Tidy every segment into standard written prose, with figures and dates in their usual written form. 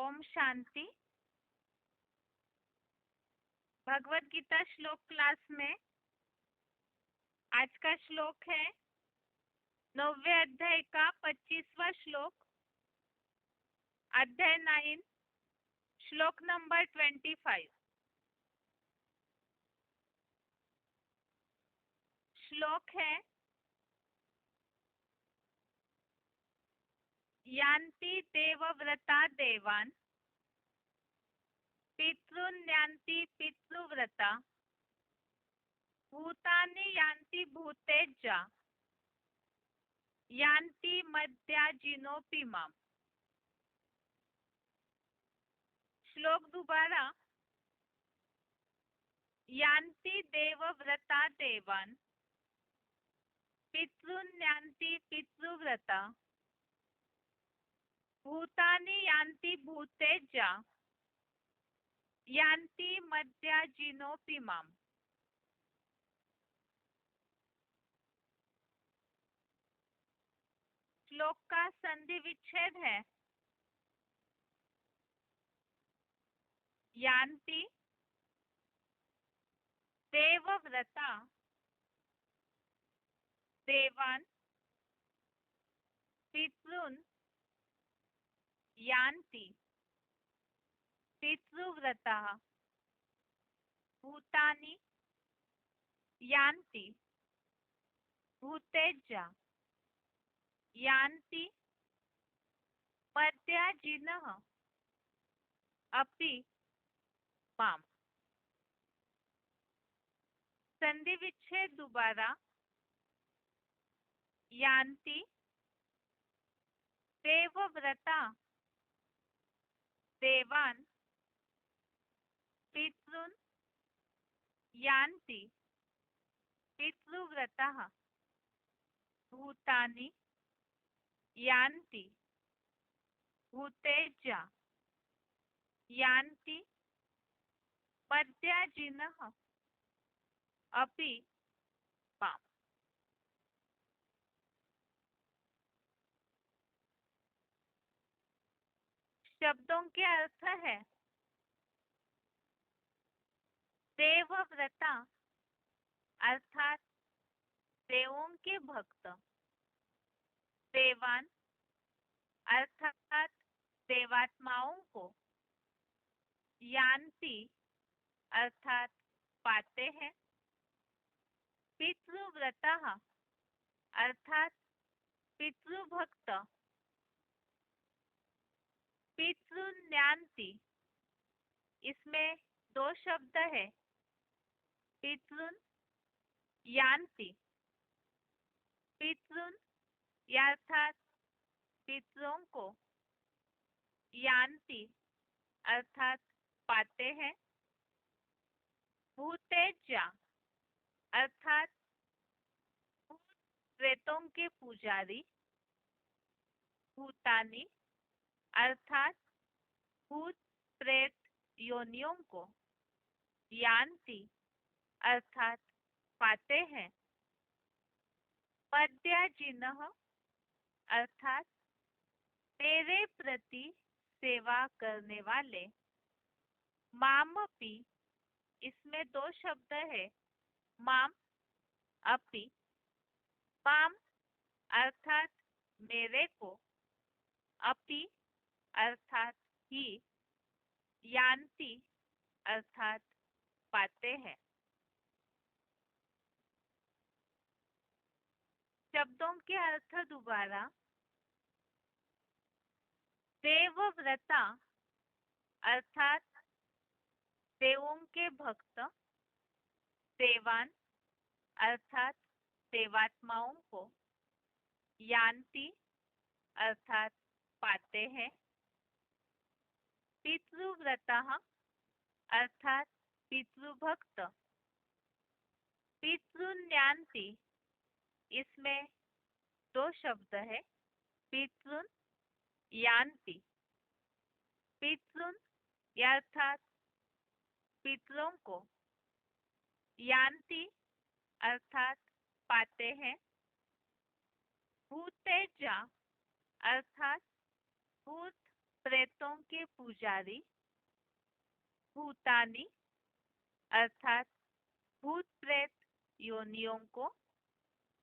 ओम शांति। भगवत गीता श्लोक क्लास में आज का श्लोक है 9वें अध्याय का 25वां श्लोक, अध्याय 9, श्लोक नंबर 25। श्लोक है यान्ति देवव्रता देवान् पितॄन् यान्ति पितृव्रता भूतानि यान्ति भूतेज्जा यान्ति मद्याजिनोऽपि माम्। श्लोक दोबारा। यान्ति देवव्रता देवान् पितॄन् यान्ति पितृव्रता भूतानि यान्ति भूतेज्जा यान्ति मद्याजिनोऽपि माम्। श्लोक का संधि विच्छेद है यान्ति देवव्रता देवान् पितॄन् यान्ति पितृव्रता भूतानि यान्ति भूतेज्जा यान्ति मद्याजिनः अपि माम्। संधि विच्छेद दोबारा। यान्ति देवव्रता देवान् पितॄन् यान्ति पितृव्रतः भूतानि यान्ति भूतेज्जा यान्ति मद्याजिनः अपि माम्। शब्दों के अर्थ है देवव्रता अर्थात देवों के भक्त, देवान अर्थात देवात्माओं को, यान्ति अर्थात पाते हैं, पितृव्रतः अर्थात पितृभक्त, पितॄन् यान्ति इसमें दो शब्द है पितॄन् यान्ति। पितॄन् अर्थात पितरों को, यान्ति अर्थात पाते हैं, भूतेज्जा अर्थात भूत प्रेतों के पुजारी, भूतानि अर्थात भूत प्रेत योनियों को, यान्ति अर्थात पाते हैं, मद्याजिनः अर्थात मेरे प्रति सेवा करने वाले, मामपि इसमें दो शब्द है माम अपि। माम अर्थात मेरे को, अपि अर्थात ही, यान्ति अर्थात पाते हैं। शब्दों के अर्थ दोबारा। देवव्रता अर्थात देवों के भक्त, देवान अर्थात देवात्माओं को, यान्ति अर्थात पाते हैं, पितृव्रतः अर्थात पितृभक्त, पितॄन् यान्ति इसमें दो शब्द है पितॄन् यान्ति। पितॄन् अर्थात पितरों को, यान्ति अर्थात पाते हैं, भूतेज्जा अर्थात भूत प्रेतों के पुजारी, भूतानी अर्थात भूत प्रेत योनियों को,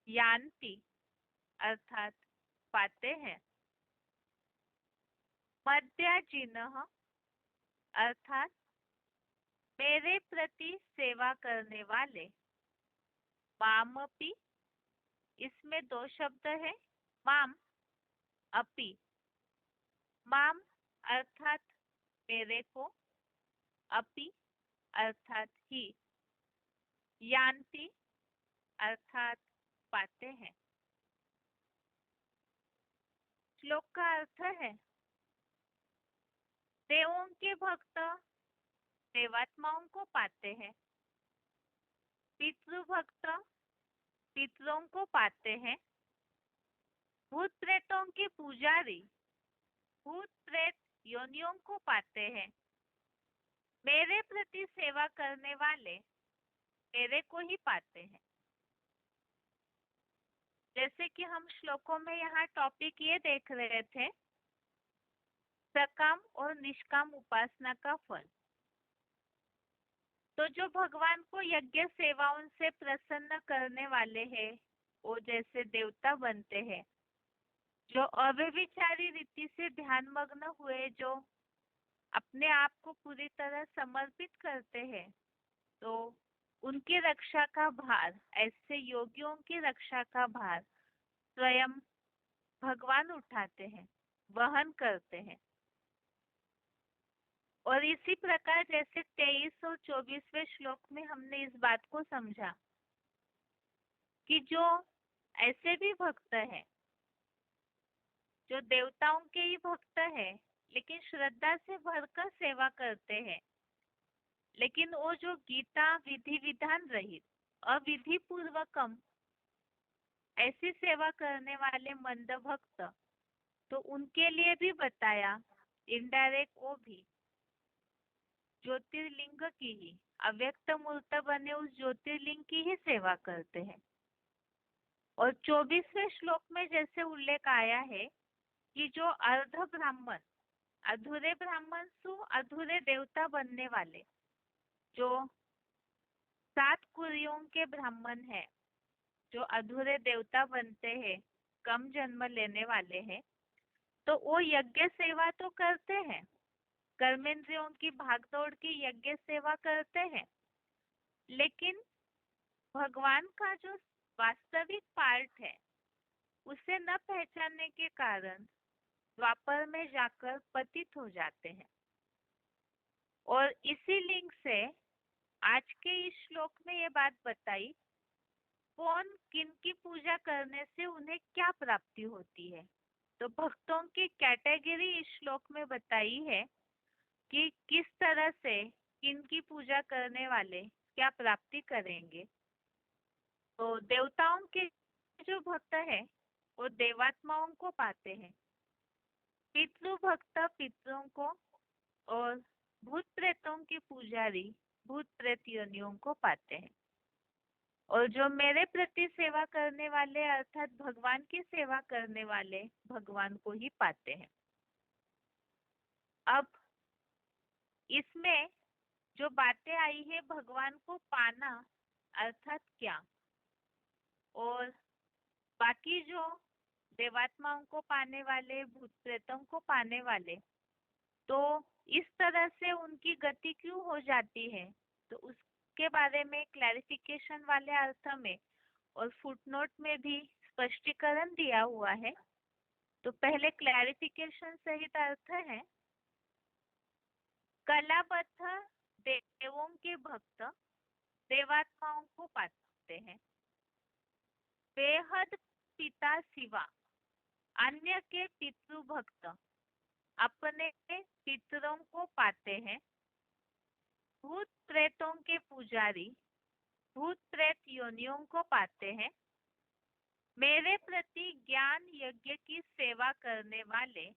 यान्ति अर्थात पाते हैं, मद्याजिनः अर्थात मेरे प्रति सेवा करने वाले, मामपि इसमें दो शब्द है, माम अपि, माम अर्थात मेरे को, अपि अर्थात ही, यान्ति अर्थात पाते हैं। श्लोक का अर्थ है, देवों के भक्त देवात्माओं को पाते हैं, पितृभक्त पितरों को पाते हैं, भूत प्रेतों के पुजारी भूत प्रेत योनियों को पाते हैं, मेरे प्रति सेवा करने वाले मेरे को ही पाते हैं। जैसे कि हम श्लोकों में यहाँ टॉपिक ये देख रहे थे, सकाम और निष्काम उपासना का फल। तो जो भगवान को यज्ञ सेवाओं से प्रसन्न करने वाले हैं, वो जैसे देवता बनते हैं, जो अव्यभिचारी रीति से ध्यान मग्न हुए, जो अपने आप को पूरी तरह समर्पित करते हैं, तो उनकी रक्षा का भार, ऐसे योगियों की रक्षा का भार स्वयं भगवान उठाते हैं, वहन करते हैं। और इसी प्रकार जैसे 23 और 24वें श्लोक में हमने इस बात को समझा कि जो ऐसे भी भक्त हैं, जो देवताओं के ही भक्त हैं, लेकिन श्रद्धा से भरकर सेवा करते हैं, लेकिन वो जो गीता विधि विधान रहित अविधि पूर्वकम ऐसी सेवा करने वाले मंद भक्त, तो उनके लिए भी बताया इनडायरेक्ट वो भी ज्योतिर्लिंग की ही, अव्यक्त मूर्त बने उस ज्योतिर्लिंग की ही सेवा करते हैं। और 24वें श्लोक में जैसे उल्लेख आया है कि जो अर्ध ब्राह्मण, अधूरे ब्राह्मण सु अधूरे देवता बनने वाले, जो 7 कुरियों के ब्राह्मण हैं, जो अधूरे देवता बनते हैं, कम जन्म लेने वाले हैं, तो वो यज्ञ सेवा तो करते हैं, कर्मेंद्रियों की भागदौड़ की यज्ञ सेवा करते हैं, लेकिन भगवान का जो वास्तविक पार्ट है उसे न पहचानने के कारण द्वापर में जाकर पतित हो जाते हैं। और इसी लिंक से आज के इस श्लोक में ये बात बताई, कौन किन की पूजा करने से उन्हें क्या प्राप्ति होती है। तो भक्तों की कैटेगरी इस श्लोक में बताई है कि किस तरह से किन की पूजा करने वाले क्या प्राप्ति करेंगे। तो देवताओं के जो भक्त है वो देवात्माओं को पाते हैं, पितृ भक्त पितरों को, और भूत प्रेतों के पुजारी भूत प्रेत योनियों को पाते हैं। और जो मेरे प्रति सेवा करने वाले अर्थात भगवान की सेवा करने वाले भगवान को ही पाते हैं। अब इसमें जो बातें आई है भगवान को पाना अर्थात क्या, और बाकी जो देवात्माओं को पाने वाले भूत प्रेतों को पाने वाले, तो इस तरह से उनकी गति क्यों हो जाती है, तो उसके बारे में क्लैरिफिकेशन वाले अर्थ में और फुटनोट में भी स्पष्टीकरण दिया हुआ है। तो पहले क्लैरिफिकेशन सहित अर्थ है, कलाबद्ध देवों के भक्त देवात्माओं को पाते हैं, बेहद पिता सिवा अन्य के पितृ भक्त अपने पितरों को पाते हैं, भूत प्रेतों के पुजारी भूत प्रेत योनियों को पाते हैं, मेरे प्रति ज्ञान यज्ञ की सेवा करने वाले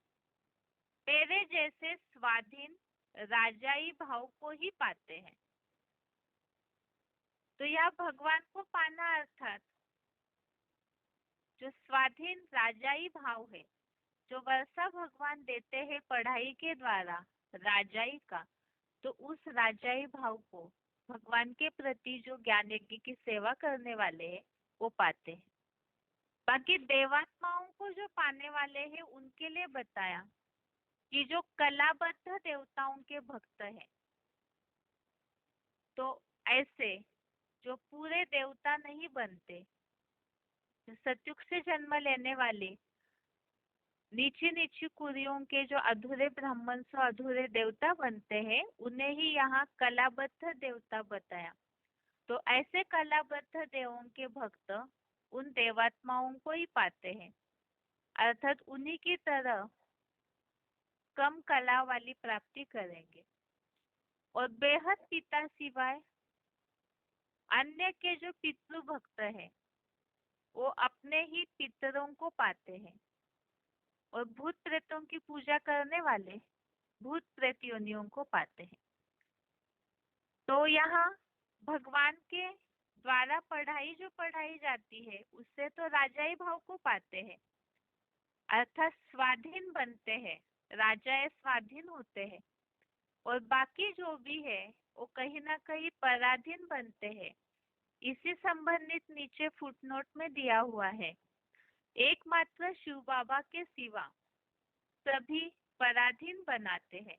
मेरे जैसे स्वाधीन राजाई भाव को ही पाते हैं। तो यह भगवान को पाना अर्थात जो स्वाधीन राजाई भाव है, जो वर्षा भगवान देते हैं पढ़ाई के द्वारा राजाई का, तो उस राजाई भाव को भगवान के प्रति जो ज्ञान यज्ञ की सेवा करने वाले हैं वो पाते हैं। बाकी देवात्माओं को जो पाने वाले हैं उनके लिए बताया कि जो कलाबद्ध देवताओं के भक्त हैं, तो ऐसे जो पूरे देवता नहीं बनते, जो सतयुग से जन्म लेने वाले नीची नीची कुरियों के जो अधूरे ब्राह्मण से अधूरे देवता बनते हैं, उन्हें ही यहाँ कलाबद्ध देवता बताया। तो ऐसे कलाबद्ध देवों के भक्त उन देवात्माओं को ही पाते हैं, अर्थात उन्हीं की तरह कम कला वाली प्राप्ति करेंगे। और बेहद पिता सिवाय अन्य के जो पितृ भक्त हैं वो अपने ही पितरों को पाते हैं। और भूत प्रेतों की पूजा करने वाले भूत प्रेत योनियों को पाते हैं। तो यहाँ भगवान के द्वारा पढ़ाई जो पढ़ाई जाती है उससे तो राजाई भाव को पाते हैं, अर्थात स्वाधीन बनते हैं, राजाए स्वाधीन होते हैं। और बाकी जो भी है वो कहीं ना कहीं पराधीन बनते हैं। इसी संबंधित नीचे फुटनोट में दिया हुआ है, एकमात्र शिव बाबा के सिवा सभी पराधीन बनाते हैं।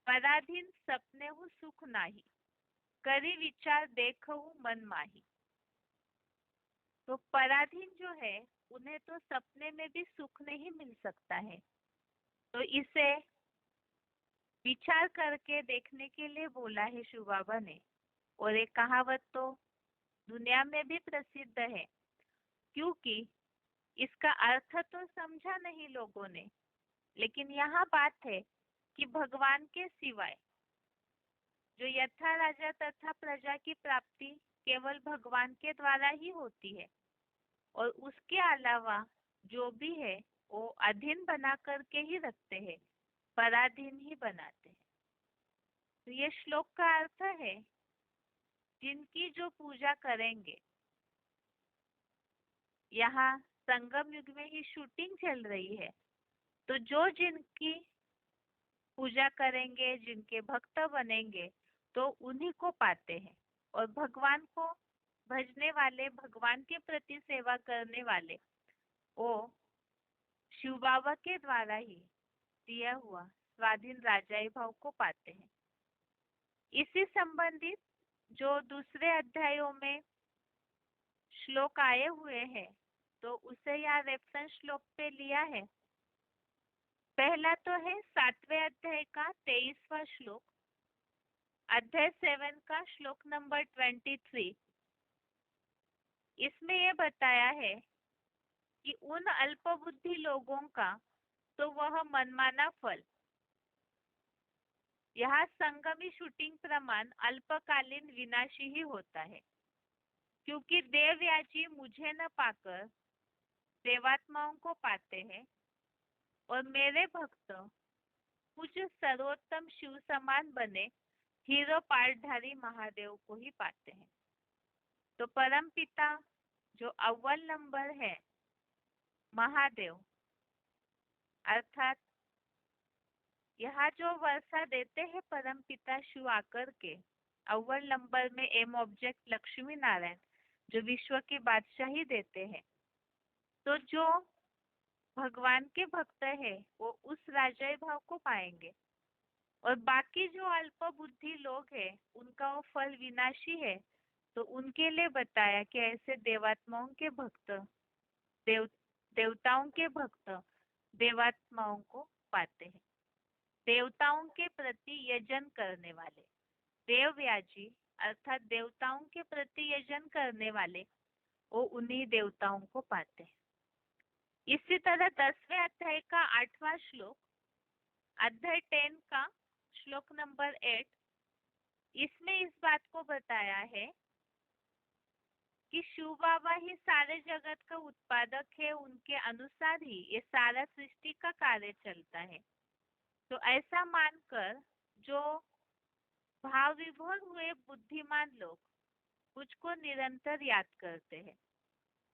पराधीन सपने हूँ सुख नाही, करी विचार देखूं मन माही। तो पराधीन जो है उन्हें तो सपने में भी सुख नहीं मिल सकता है। तो इसे विचार करके देखने के लिए बोला है शिव बाबा ने। और एक कहावत तो दुनिया में भी प्रसिद्ध है, क्योंकि इसका अर्थ तो समझा नहीं लोगों ने, लेकिन यहाँ बात है कि भगवान के सिवाय जो यथा राजा तथा प्रजा की प्राप्ति केवल भगवान के द्वारा ही होती है, और उसके अलावा जो भी है वो अधीन बना करके ही रखते हैं, पराधीन ही बनाते हैं। तो ये श्लोक का अर्थ है, जिनकी जो पूजा करेंगे, यहाँ संगम युग में ही शूटिंग चल रही है, तो जो जिनकी पूजा करेंगे, जिनके भक्त बनेंगे, तो उन्हीं को पाते हैं। और भगवान को भजने वाले, भगवान के प्रति सेवा करने वाले वो शिव बाबा के द्वारा ही दिया हुआ स्वाधीन राजाई भाव को पाते हैं। इसी संबंधित जो दूसरे अध्यायों में श्लोक आए हुए हैं, तो उसे यहाँ रेफरेंस श्लोक पे लिया है। पहला तो है 7वें अध्याय का 23वां श्लोक, अध्याय 7 का श्लोक नंबर 23। इसमें यह बताया है कि उन अल्पबुद्धि लोगों का तो वह मनमाना फल, यहाँ संगमी शूटिंग प्रमाण अल्पकालीन विनाशी ही होता है, क्योंकि देवयाजी मुझे न पाकर देवात्माओं को पाते हैं, और मेरे भक्त मुझ सर्वोत्तम शिव समान बने हीरो पाठधारी महादेव को ही पाते हैं। तो परम पिता जो अव्वल नंबर है महादेव, अर्थात यहाँ जो वर्षा देते हैं परम पिता शिव आकर के, अव्वल नंबर में एम ऑब्जेक्ट लक्ष्मी नारायण जो विश्व की बादशाही देते हैं। तो जो भगवान के भक्त है वो उस राजाई भाव को पाएंगे, और बाकी जो अल्प बुद्धि लोग हैं उनका वो फल विनाशी है। तो उनके लिए बताया कि ऐसे देवात्माओं के भक्त, देवताओं के भक्त देवात्माओं को पाते हैं। देवताओं के प्रति यजन करने वाले देवयाजी, अर्थात देवताओं के प्रति यजन करने वाले वो उन्हीं देवताओं को पाते हैं। इसी तरह 10वें अध्याय का 8वां श्लोक, अध्याय 10 का श्लोक नंबर 8, इसमें इस बात को बताया है कि शिव बाबा ही सारे जगत का उत्पादक है, उनके अनुसार ही ये सारा सृष्टि का कार्य चलता है। तो ऐसा मानकर जो भाव विभोर हुए बुद्धिमान लोग मुझको निरंतर याद करते हैं,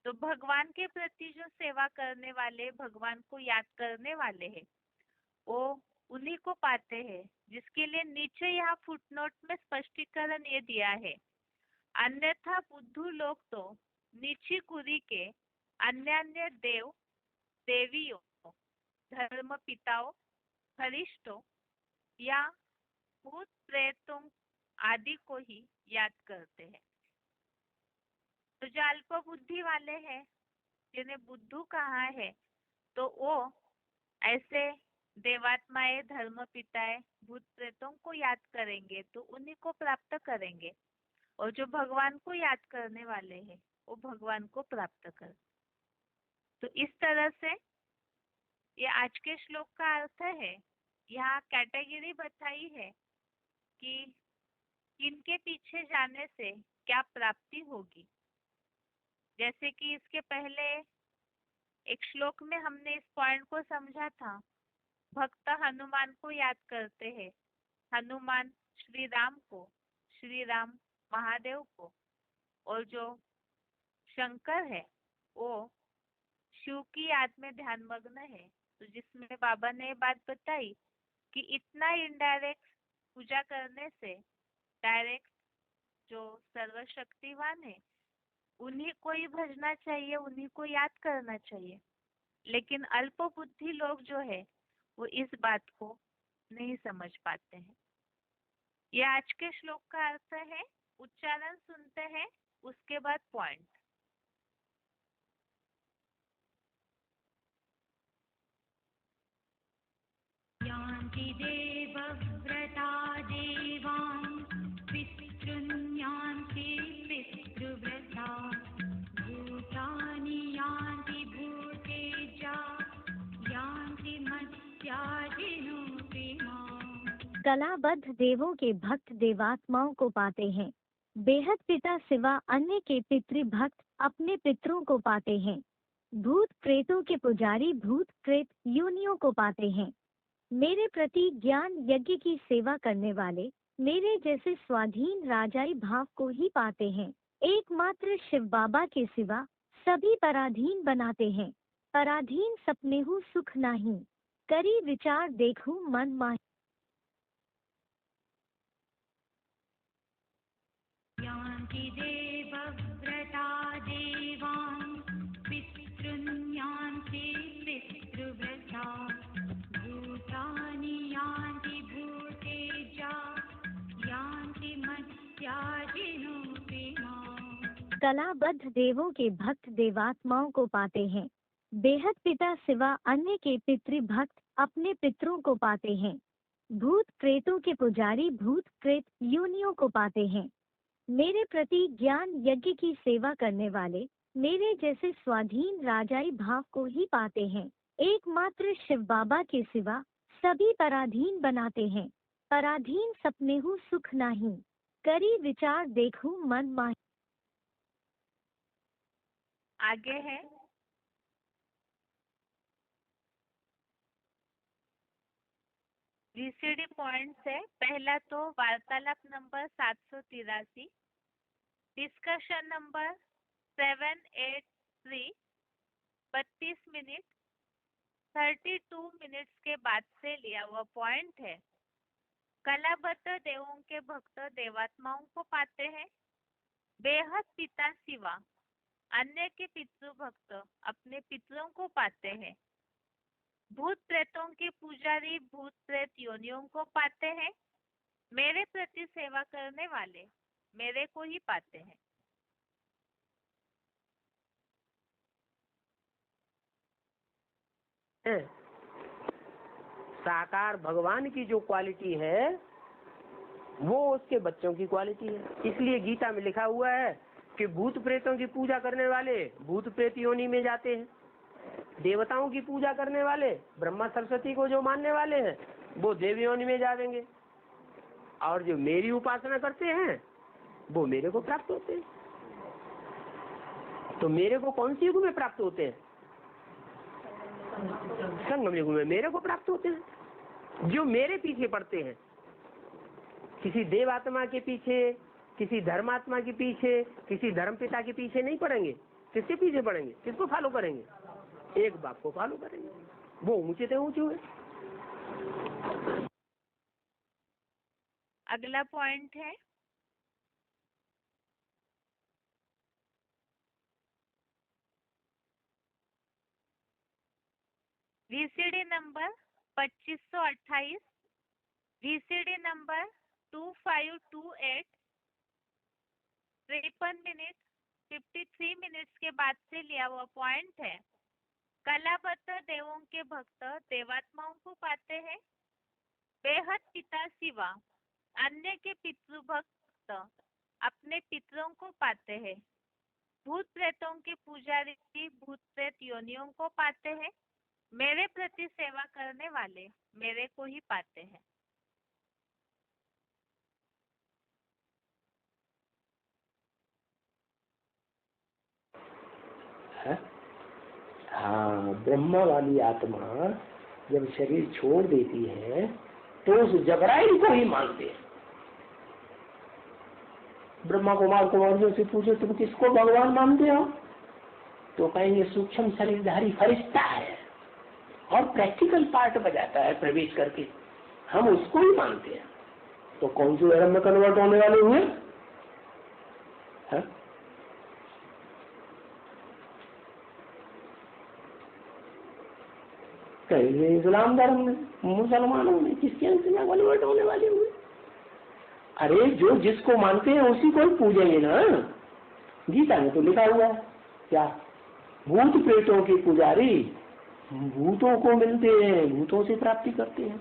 तो भगवान के प्रति जो सेवा करने वाले, भगवान को याद करने वाले हैं, वो उन्हीं को पाते हैं, जिसके लिए नीचे यहाँ फुटनोट में स्पष्टीकरण ये दिया है। अन्यथा बुद्धू लोग तो नीची कुरी के अन्य अन्य देव देवियों, धर्म पिताओं, फरिश्तों या भूत प्रेतों आदि को ही याद करते हैं। तो जो अल्प बुद्धि वाले हैं, जिन्हें बुद्धू कहा है, तो वो ऐसे देवात्माएं, धर्म पिताएं, भूत प्रेतों को याद करेंगे तो उन्हीं को प्राप्त करेंगे, और जो भगवान को याद करने वाले हैं वो भगवान को प्राप्त कर। तो इस तरह से ये आज के श्लोक का अर्थ है। यहाँ कैटेगरी बताई है कि इनके पीछे जाने से क्या प्राप्ति होगी। जैसे कि इसके पहले एक श्लोक में हमने इस पॉइंट को समझा था, भक्त हनुमान को याद करते हैं, हनुमान श्री राम को, श्री राम महादेव को, और जो शंकर है वो शिव की याद में ध्यान मग्न है। तो जिसमें बाबा ने बात बताई कि इतना इनडायरेक्ट पूजा करने से डायरेक्ट जो सर्वशक्तिवान है उन्हीं को ही भजना चाहिए, उन्हीं को याद करना चाहिए। लेकिन अल्प बुद्धि लोग जो है वो इस बात को नहीं समझ पाते हैं। ये आज के श्लोक का अर्थ है। उच्चारण सुनते हैं, उसके बाद पॉइंट। यान्ति देवव्रता देवान् पितॄन् यान्ति पितृव्रता भूतानि यान्ति भूतेजा यान्ति मर्त्याजिनोऽपि माम्। कलाबद्ध देवों के भक्त देवात्माओं को पाते हैं। बेहद पिता सिवा अन्य के पितृभक्त अपने पितरों को पाते हैं। भूत प्रेतों के पुजारी भूत प्रेत योनियों को पाते हैं। मेरे प्रति ज्ञान यज्ञ की सेवा करने वाले मेरे जैसे स्वाधीन राजाई भाव को ही पाते हैं। एकमात्र शिव बाबा के सिवा सभी पराधीन बनाते हैं। पराधीन सपने हूँ सुख नाही, करी विचार देखूं मन माही। यान्ति देवव्रता देवान् पितॄन् यान्ति पितृव्रता भूतानि यान्ति भूतेजा यान्ति मर्त्याजिनोऽपि माम्। कलाबद्ध देवों के भक्त देवात्माओं को पाते हैं। बेहद पिता सिवा अन्य के पितृभक्त अपने पितरों को पाते हैं। भूत प्रेतों के पुजारी भूत प्रेत योनियों को पाते हैं। मेरे प्रति ज्ञान यज्ञ की सेवा करने वाले मेरे जैसे स्वाधीन राजाई भाव को ही पाते हैं। एकमात्र शिव बाबा के सिवा सभी पराधीन बनाते हैं। पराधीन सपने हूँ सुख नाही, करी विचार देखूं मन माही। आगे है जीसीडी पॉइंट से। पहला तो वार्तालाप number 783, discussion number 783, 32 minute 32 minutes के बाद से लिया हुआ पॉइंट है। कलाबद्ध देवों के भक्त देवात्माओं को पाते हैं। बेहद पिता सिवा अन्य के पितृभक्त अपने पितरों को पाते हैं। भूत प्रेतों के पुजारी भूत प्रेत योनियों को पाते हैं। मेरे प्रति सेवा करने वाले मेरे को ही पाते हैं। साकार भगवान की जो क्वालिटी है वो उसके बच्चों की क्वालिटी है। इसलिए गीता में लिखा हुआ है कि भूत प्रेतों की पूजा करने वाले भूत प्रेत योनि में जाते हैं, देवताओं की पूजा करने वाले ब्रह्मा सरस्वती को जो मानने वाले हैं वो देव योनि में जाएंगे, और जो मेरी उपासना करते हैं वो मेरे को प्राप्त होते हैं। तो मेरे को कौन सी युग में प्राप्त होते हैं? संगम युग में मेरे को प्राप्त होते हैं। जो मेरे पीछे पड़ते हैं, किसी देवात्मा के पीछे, किसी धर्मात्मा के पीछे, किसी धर्मपिता के पीछे नहीं पड़ेंगे। किसके पीछे पड़ेंगे, किसको फॉलो करेंगे? एक बाप को फॉलो करेंगे, वो ऊंचे थे ऊंचे हुए। अगला पॉइंट है VCD number 2528, VCD number 2528 53 minute 53 minutes के बाद से लिया हुआ पॉइंट है। कलाबद्ध देवों के भक्त देवात्माओं को पाते हैं। बेहद पिता सिवा अन्य के पितृभक्त अपने पितरों को पाते हैं। भूत प्रेतों के पुजारी भूत प्रेत योनियों को पाते हैं। मेरे प्रति सेवा करने वाले मेरे को ही पाते हैं। हाँ, ब्रह्मा वाली आत्मा जब शरीर छोड़ देती है तो उस जबराइल को ही मानते हैं। ब्रह्मा कुमारियों से पूछो तुम किसको भगवान मानते हो, तो कहेंगे सूक्ष्म शरीरधारी फरिश्ता है और प्रैक्टिकल पार्ट बजाता है प्रवेश करके, हम उसको ही मानते हैं। तो कौन से धर्म में कन्वर्ट होने वाले हुए? कहेंगे इस्लाम धर्म में, मुसलमानों में, किसके अंश में कन्वर्ट होने वाले हुए? अरे जो जिसको मानते हैं उसी को ही पूजेंगे ना। गीता में तो लिखा हुआ है क्या? भूत प्रेतों के पुजारी भूतों को मिलते हैं, भूतों से प्राप्ति करते हैं।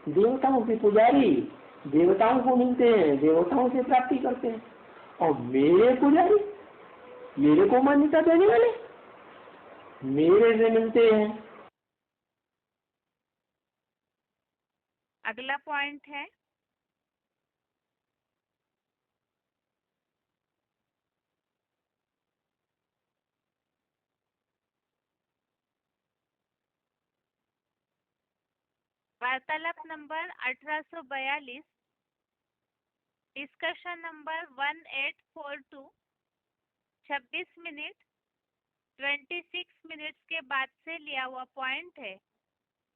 देवताओं के पुजारी देवताओं को मिलते हैं, देवताओं से प्राप्ति करते हैं। और मेरे पुजारी, मेरे को मान्यता देने वाले मेरे से मिलते हैं। अगला पॉइंट है वार्तालाप number 1842, discussion number 1842, 26 minute 26 minutes के बाद से लिया हुआ पॉइंट है।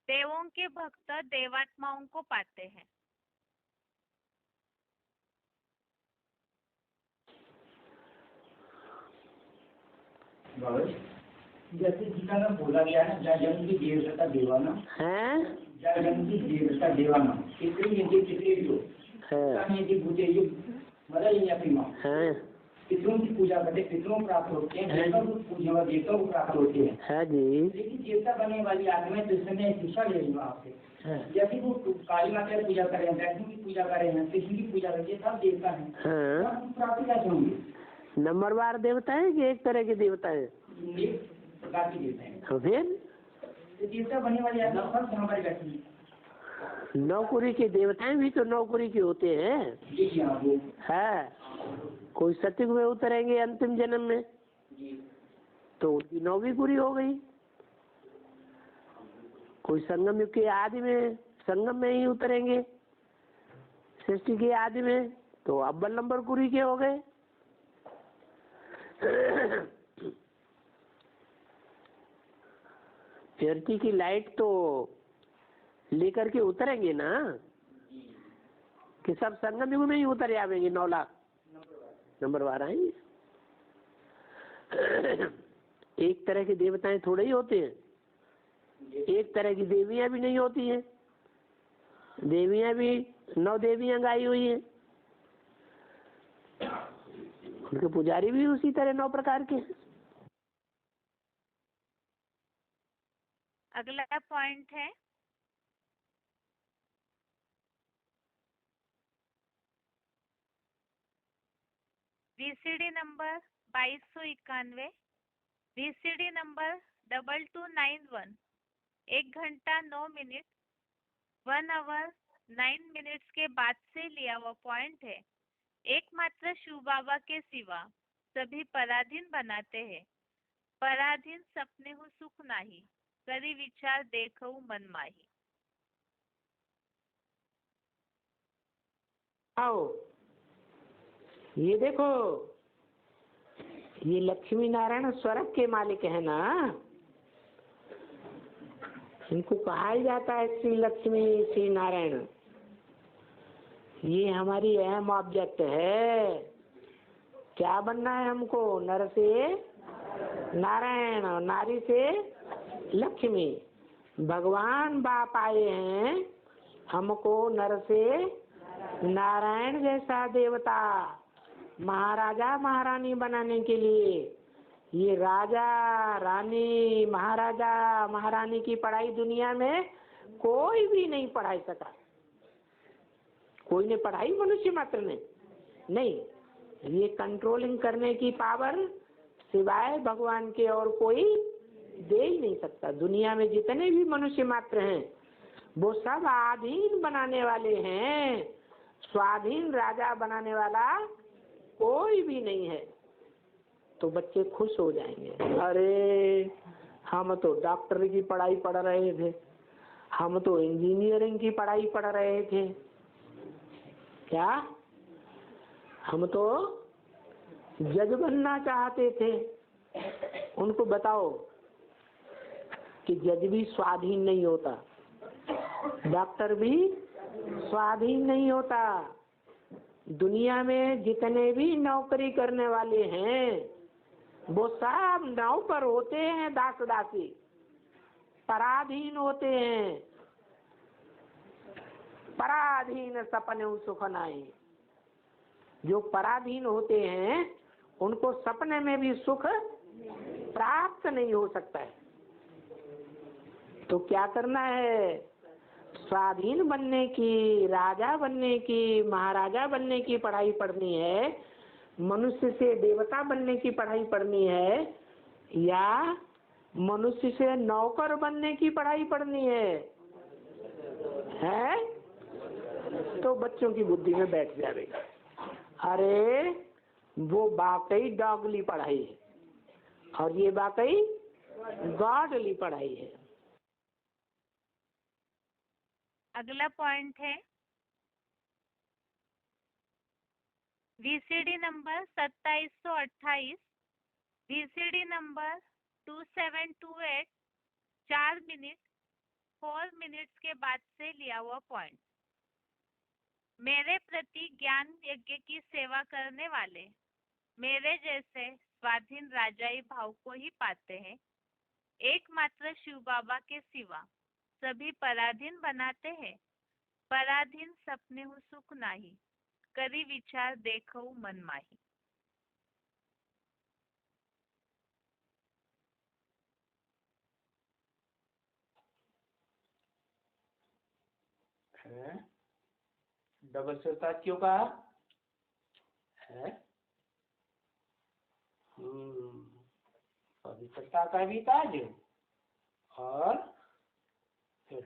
देवों के भक्त देवात्माओं को पाते हैं। जैसे गीता में बोला गया है जन्म की देवता देवाना है, जन्म की देवता देवाना कितनी पितरों की पूजा करते, पितरों प्राप्त होते हैं, देवताओं को प्राप्त होते हैं। है जी। लेकिन देवता बनने वाली आत्मा तो इसमें शिक्षा ले रही हूँ आपसे। जैसे वो काली माता की पूजा कर रहे हैं, वैष्णो की पूजा कर रहे हैं, कृष्ण की पूजा कर रहे हैं, सब देवता है, प्राप्ति कैसे होंगे? नंबरवार देवता है कि एक तरह के देवता है? एक प्रकार के देवता है। तो फिर देवता बनने वाली आत्मा सब यहाँ पर बैठी है। नौकरी के देवताएं भी तो नौकरी के होते हैं। है कोई सतयुग में उतरेंगे अंतिम जन्म में तो उनकी नौवीं पूरी हो गई। कोई संगम युग के आदि में संगम में ही उतरेंगे, सृष्टि के आदि में तो अव्वल नंबर पूरी के हो गए। प्योरिटी की लाइट तो लेकर के उतरेंगे ना कि सब संगम युग में ही उतर आवेंगे। 9 लाख नंबरवार आएंगे। एक तरह के देवताएं थोड़े ही होते हैं, एक तरह की देवियां भी नहीं होती हैं। देवियां भी 9 देवियां गाई हुई हैं, उनके पुजारी भी उसी तरह 9 प्रकार के हैं। अगला पॉइंट है VCD नंबर 2291, VCD नंबर 2291, 1 घंटा 9 मिनट 1 आवर 9 मिनट्स के बाद से लिया हुआ पॉइंट है। एकमात्र शिव बाबा के सिवा सभी पराधीन बनाते हैं। पराधीन सपने हो सुख नाही, करी विचार देखऊ मन माही। आओ ये देखो ये लक्ष्मी नारायण स्वर्ग के मालिक है ना, इनको कहा ही जाता है श्री लक्ष्मी श्री नारायण। ये हमारी अहम ऑब्जेक्ट है। क्या बनना है हमको? नर से नारायण और नारी से लक्ष्मी। भगवान बाप आए हैं हमको नर से नारायण जैसा देवता, महाराजा महारानी बनाने के लिए। ये राजा रानी महाराजा महारानी की पढ़ाई दुनिया में कोई भी नहीं पढ़ाई सका। कोई ने पढ़ाई मनुष्य मात्र ने नहीं। ये कंट्रोलिंग करने की पावर सिवाय भगवान के और कोई दे ही नहीं सकता। दुनिया में जितने भी मनुष्य मात्र हैं वो सब आधीन बनाने वाले हैं, स्वाधीन राजा बनाने वाला कोई भी नहीं है। तो बच्चे खुश हो जाएंगे, अरे हम तो डॉक्टर की पढ़ाई पढ़ रहे थे, हम तो इंजीनियरिंग की पढ़ाई पढ़ रहे थे, क्या हम तो जज बनना चाहते थे। उनको बताओ कि जज भी स्वाधीन नहीं होता, डॉक्टर भी स्वाधीन नहीं होता। दुनिया में जितने भी नौकरी करने वाले हैं वो सब नौकर होते हैं, दास दासी, पराधीन होते हैं। पराधीन सपने सुख नाई। जो पराधीन होते हैं उनको सपने में भी सुख प्राप्त नहीं हो सकता है। तो क्या करना है? स्वाधीन बनने की, राजा बनने की, महाराजा बनने की पढ़ाई पढ़नी है, मनुष्य से देवता बनने की पढ़ाई पढ़नी है, या मनुष्य से नौकर बनने की पढ़ाई पढ़नी है? तो बच्चों की बुद्धि में बैठ जाएगा, अरे वो वाकई डॉगली पढ़ाई है और ये वाकई गॉडली पढ़ाई है। अगला पॉइंट है VCD number 2728, VCD number 2728, 4 minute 4 minutes के बाद से लिया हुआ पॉइंट। मेरे प्रति ज्ञान यज्ञ की सेवा करने वाले मेरे जैसे स्वाधीन राजाई भाव को ही पाते हैं। एकमात्र शिव बाबा के सिवा सभी पराधीन बनाते हैं। पराधीन सपने हु सुख नाही, करी विचार देखऊ मन माही। डबल सिरता क्यों कहा है? पवित्रता का भी ताज और फिर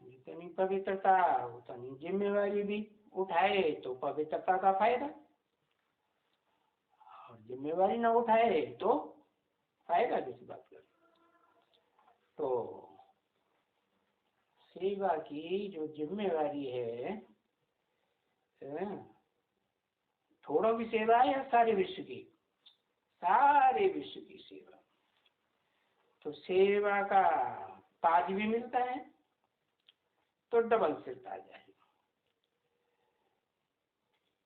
जितनी पवित्रता उतनी जिम्मेवारी भी उठाए तो पवित्रता का फायदा, और जिम्मेवारी न उठाए तो फायदा किस बात का? तो सेवा की जो जिम्मेवारी है, थोड़ा भी सेवा है या सारे विश्व की? सारे विश्व की सेवा। तो सेवा का ताज भी मिलता है तो डबल सिर ताज जाएगा।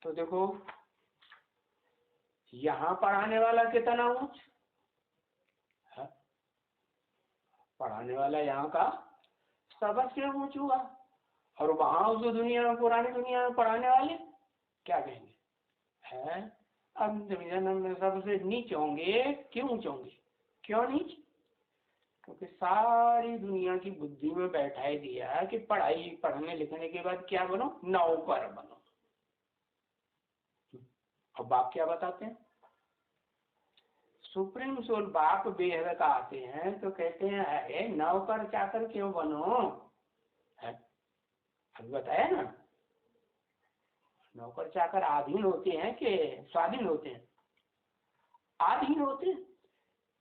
तो देखो यहाँ पढ़ाने वाला कितना ऊंच है? पढ़ाने वाला यहाँ का सबसे ऊंच हुआ, और वहां उस दुनिया में, पुरानी दुनिया में पढ़ाने वाले क्या कहेंगे? है अब जन्म में सबसे नीचे होंगे। क्यों ऊंचे होंगे? क्यों नीचे? क्योंकि सारी दुनिया की बुद्धि में बैठाई दिया कि पढ़ाई पढ़ने लिखने के बाद क्या बनो? नौकर बनो। अब बाप क्या बताते हैं? सुप्रीम सोल बाप बेहद का आते हैं तो कहते हैं अरे नौकर चाकर क्यों बनो? अभी बताया ना, नौकर चाकर आधीन होते हैं कि स्वाधीन होते हैं? आधीन होते हैं।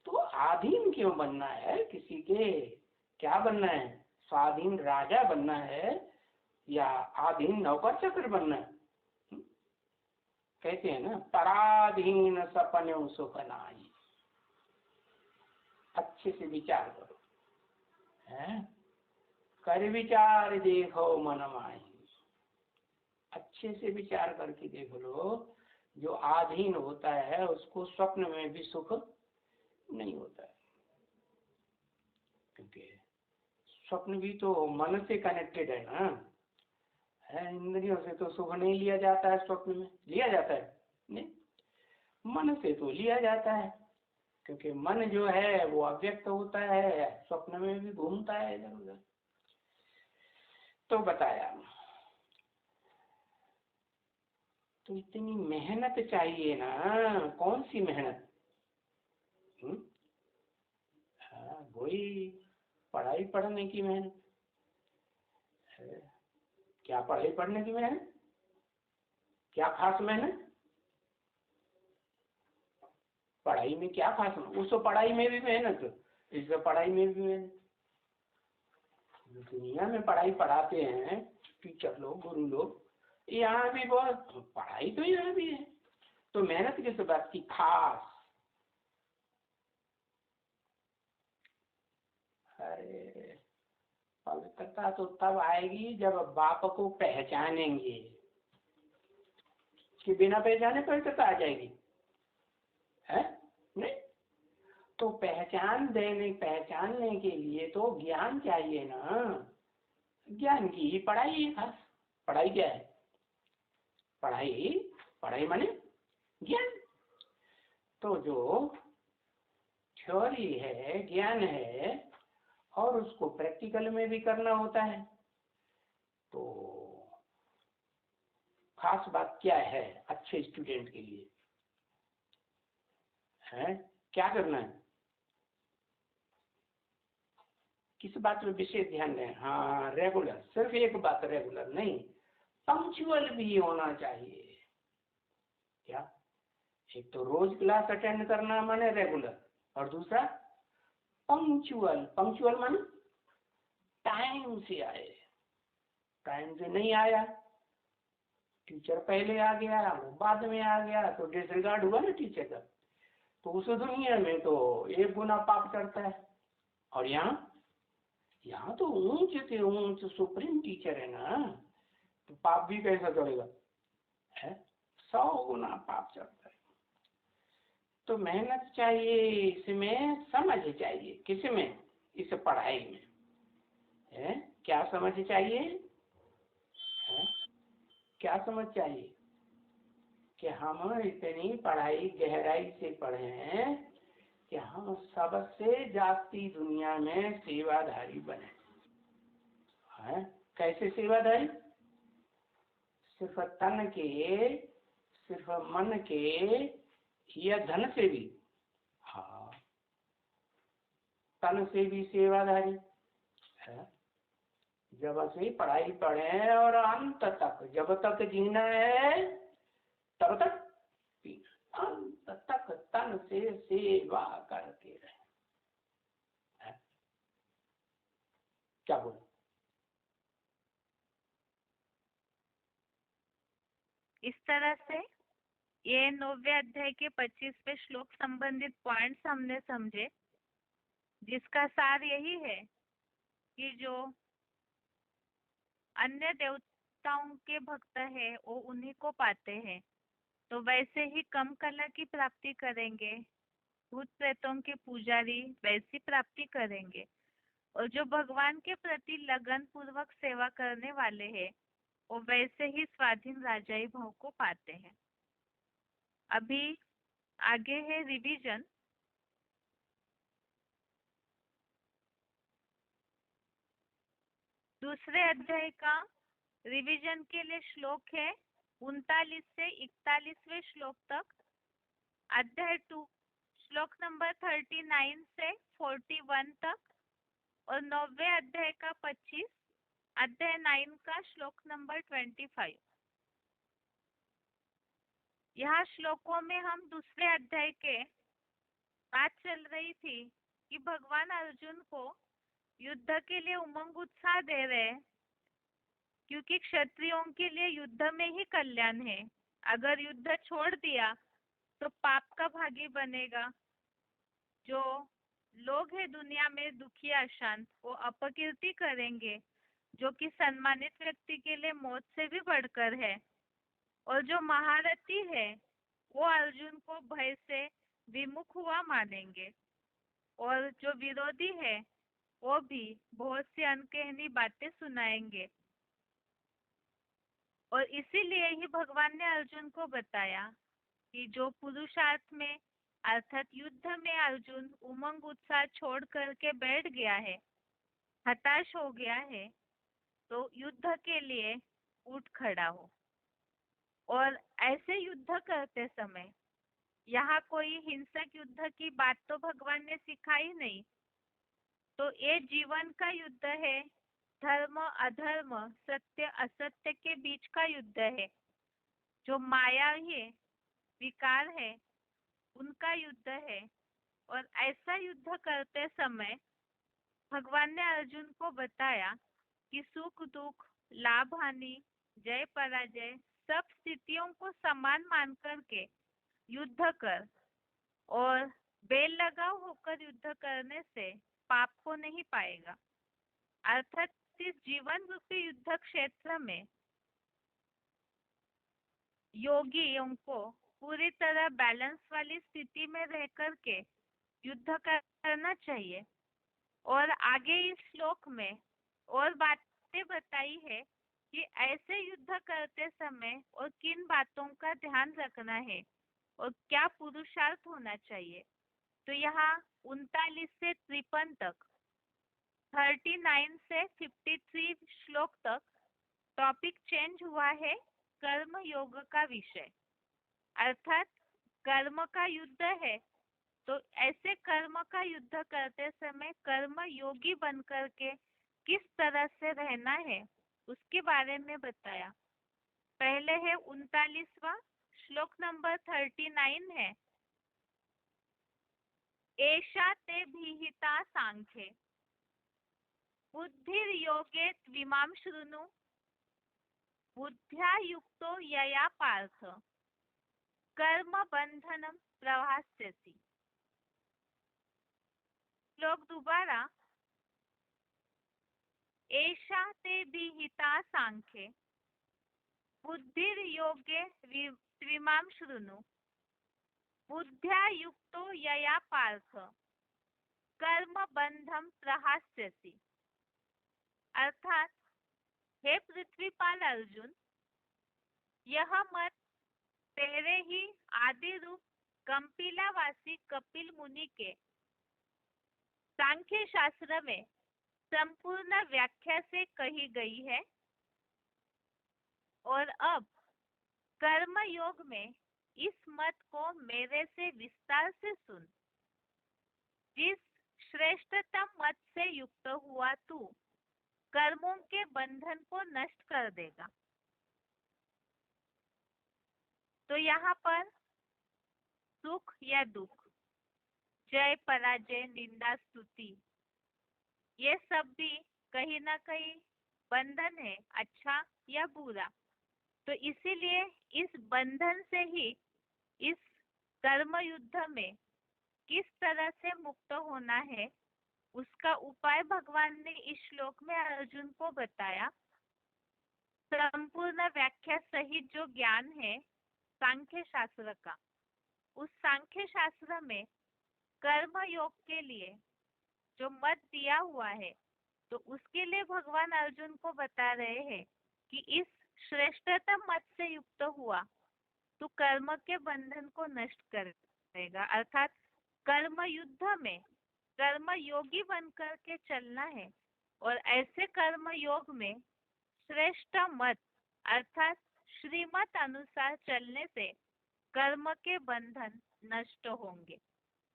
तो आधीन क्यों बनना है किसी के? क्या बनना है? स्वाधीन राजा बनना है या आधीन नौकर चाकर बनना है? कहते हैं ना, पराधीन सपने सुख नाई। अच्छे से विचार करो, हैं? कर विचार देखो मन माही, अच्छे से विचार करके देख लो। जो आधीन होता है उसको स्वप्न में भी सुख नहीं होता है, क्योंकि स्वप्न भी तो मन से कनेक्टेड है ना, है? इंद्रियों से तो सुख नहीं लिया जाता है, स्वप्न में लिया जाता है नहीं, मन से तो लिया जाता है, क्योंकि मन जो है वो अव्यक्त होता है, स्वप्न में भी घूमता है इधर उधर। तो बताया, तो इतनी मेहनत चाहिए ना, कौन सी मेहनत? वही पढ़ाई पढ़ने की मेहनत है। क्या पढ़ाई पढ़ने की मेहनत? क्या खास मेहनत? पढ़ाई में क्या खास? उस पढ़ाई में भी मेहनत, इस पढ़ाई में भी मेहनत। दुनिया में पढ़ाई पढ़ाते हैं टीचर लोग, गुरु लोग, यहाँ भी बहुत पढ़ाई तो यहाँ भी है। तो मेहनत किस बात की? खास। अरे पवित्रता तो तब आएगी जब बाप को पहचानेंगे, कि बिना पहचाने पवित्रता आ जाएगी, है नहीं? तो पहचानने के लिए तो ज्ञान चाहिए ना, ज्ञान की ही पढ़ाई है खास। पढ़ाई क्या है? पढ़ाई माने ज्ञान। तो जो थ्योरी है, ज्ञान है, और उसको प्रैक्टिकल में भी करना होता है। तो खास बात क्या है अच्छे स्टूडेंट के लिए? है क्या करना है? किस बात पे विशेष ध्यान दें? हाँ, रेगुलर। सिर्फ एक बात रेगुलर नहीं, पंक्चुअल भी होना चाहिए। क्या? एक तो रोज क्लास अटेंड करना माने रेगुलर, और दूसरा पंक्चुअल। पंक्चुअल माने टाइम से आए। टाइम से नहीं आया, टीचर पहले आ गया, वो बाद में आ गया, तो डिसरिगार्ड हुआ ना टीचर का। तो उस दुनिया में तो 1 गुना पाप चढ़ता है। और यहाँ तो ऊंच से ऊंच सुप्रीम टीचर है ना, तो पाप भी कैसा चढ़ेगा? है 100 गुना पाप चढ़ता है। तो मेहनत चाहिए, इसमें समझ चाहिए। किसमें? इस पढ़ाई में। है क्या समझ चाहिए? है क्या समझ चाहिए? कि हम इतनी पढ़ाई गहराई से पढ़े हैं कि हम सबसे जाती दुनिया में सेवाधारी बने। है कैसे सेवाधारी? सिर्फ तन के, सिर्फ मन के, या धन से भी? हाँ, तन से भी सेवाधारी है। जब से पढ़ाई पढ़े और अंत तक, जब तक जीना है तब तक पीना, अंत तक तन से सेवा करते रहे। क्या बोल? इस तरह से ये 9वें अध्याय के 25वें श्लोक संबंधित पॉइंट्स हमने समझे, जिसका सार यही है कि जो अन्य देवताओं के भक्त है वो उन्हीं को पाते हैं। तो वैसे ही कम कला की प्राप्ति करेंगे, भूत प्रेतों के पुजारी वैसी प्राप्ति करेंगे, और जो भगवान के प्रति लगन पूर्वक सेवा करने वाले हैं वो वैसे ही स्वाधीन राजाई भाव को पाते हैं। अभी आगे है रिवीजन। दूसरे अध्याय का रिवीजन के लिए श्लोक है 39 से 41वें श्लोक तक। अध्याय 2 श्लोक नंबर 39 से 41 तक, और 9वें अध्याय का 25, अध्याय 9 का श्लोक नंबर 25। यहाँ श्लोकों में हम दूसरे अध्याय के बात चल रही थी कि भगवान अर्जुन को युद्ध के लिए उमंग उत्साह दे रहे हैं, क्योंकि क्षत्रियों के लिए युद्ध में ही कल्याण है। अगर युद्ध छोड़ दिया तो पाप का भागी बनेगा। जो लोग हैं दुनिया में दुखी अशांत, वो अपकीर्ति करेंगे, जो कि सम्मानित व्यक्ति के लिए मौत से भी बढ़कर है। और जो महारथी है वो अर्जुन को भय से विमुख हुआ मानेंगे, और जो विरोधी है वो भी बहुत सी अनकहनी बातें सुनाएंगे। और इसीलिए ही भगवान ने अर्जुन को बताया कि जो पुरुषार्थ में अर्थात युद्ध में अर्जुन उमंग उत्साह छोड़ करके बैठ गया है, हताश हो गया है, तो युद्ध के लिए उठ खड़ा हो। और ऐसे युद्ध करते समय यहाँ कोई हिंसक युद्ध की बात तो भगवान ने सिखाई नहीं। तो ये जीवन का युद्ध है, धर्म अधर्म सत्य असत्य के बीच का युद्ध है। जो माया है, विकार है, उनका युद्ध है। और ऐसा युद्ध करते समय भगवान ने अर्जुन को बताया कि सुख दुख, लाभ हानि, जय पराजय सब स्थितियों को समान मान करके युद्ध कर, और बेल लगाव होकर युद्ध करने से पाप को नहीं पाएगा। अर्थात इस जीवन रूपी युद्ध क्षेत्र में योगियों को पूरी तरह बैलेंस वाली स्थिति में रह करके युद्ध करना चाहिए। और आगे इस श्लोक में और बातें बताई है कि ऐसे युद्ध करते समय और किन बातों का ध्यान रखना है और क्या पुरुषार्थ होना चाहिए। तो यहाँ 39 से 53 तक, 39 से 53 श्लोक तक टॉपिक चेंज हुआ है, कर्म योग का विषय। अर्थात कर्म का युद्ध है, तो ऐसे कर्म का युद्ध करते समय कर्म योगी बन करके किस तरह से रहना है उसके बारे में बताया। पहले है 39वां श्लोक नंबर 39 है, एषा ते भीहिता सांख्ये बुद्धिर्योगे त्विमां शृणु बुद्ध्या युक्तो यया पार्थ कर्म बंधनम प्रवास्यसि। श्लोक दोबारा, एषा ते विहिता सांख्ये बुद्धिर्योगे त्विमां शृणु बुद्ध्या युक्तो यया पार्थ कर्म बंधम प्रहास्यसि। अर्थात हे पृथ्वीपाल अर्जुन, यह मत तेरे ही आदि रूप कंपिलावासी कपिल मुनि के सांख्य शास्त्र में संपूर्ण व्याख्या से कही गई है। और अब कर्म योग में इस मत को मेरे से विस्तार से सुन। जिस श्रेष्ठतम मत से युक्त हुआ तू कर्मों के बंधन को नष्ट कर देगा। तो यहाँ पर सुख या दुख, जय पराजय, निंदा स्तुति, ये सब भी कहीं ना कहीं बंधन है, अच्छा या बुरा। तो इसीलिए इस बंधन से ही इस कर्म युद्ध में किस तरह से मुक्त होना है उसका उपाय भगवान ने इस श्लोक में अर्जुन को बताया। संपूर्ण व्याख्या सहित जो ज्ञान है सांख्य शास्त्र का, उस सांख्य शास्त्र में कर्म योग के लिए जो मत दिया हुआ है, तो उसके लिए भगवान अर्जुन को बता रहे हैं कि इस श्रेष्ठतम मत से युक्त हुआ तो कर्म के बंधन को नष्ट करेगा। अर्थात कर्म युद्ध में कर्म योगी बनकर के चलना है। और ऐसे कर्म योग में श्रेष्ठ मत अर्थात श्रीमत अनुसार चलने से कर्म के बंधन नष्ट होंगे।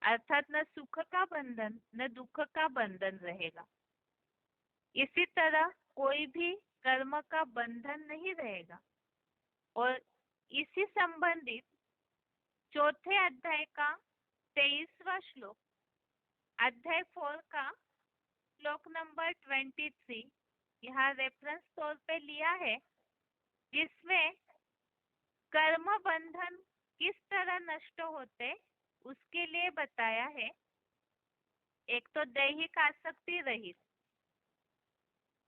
अर्थात न सुख का बंधन न दुख का बंधन रहेगा। इसी तरह कोई भी कर्म का बंधन नहीं रहेगा। और इसी संबंधित चौथे अध्याय का 23वां श्लोक, अध्याय 4 का श्लोक नंबर 23 यहाँ रेफरेंस तौर पे लिया है, जिसमें कर्म बंधन किस तरह नष्ट होते उसके लिए बताया है एक तो दैहिक आसक्ति रहित,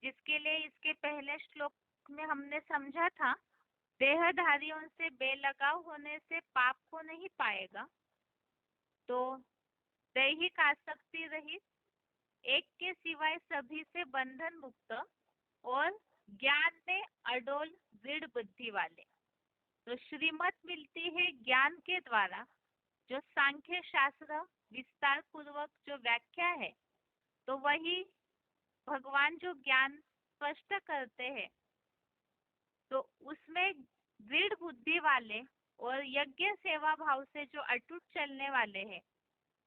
जिसके लिए इसके पहले श्लोक में हमने समझा था, देहधारियों से बेलगाव होने से पाप को नहीं पाएगा। तो दैहिक आसक्ति रहित, एक के सिवाय सभी से बंधन मुक्त और ज्ञान में अडोल दृढ़ बुद्धि वाले। तो श्रीमत मिलती है ज्ञान के द्वारा, जो सांख्य शास्त्र विस्तार पूर्वक जो व्याख्या है, तो वही भगवान जो ज्ञान स्पष्ट करते हैं, तो उसमें दृढ़ बुद्धि वाले और यज्ञ सेवा भाव से जो अटूट चलने वाले हैं,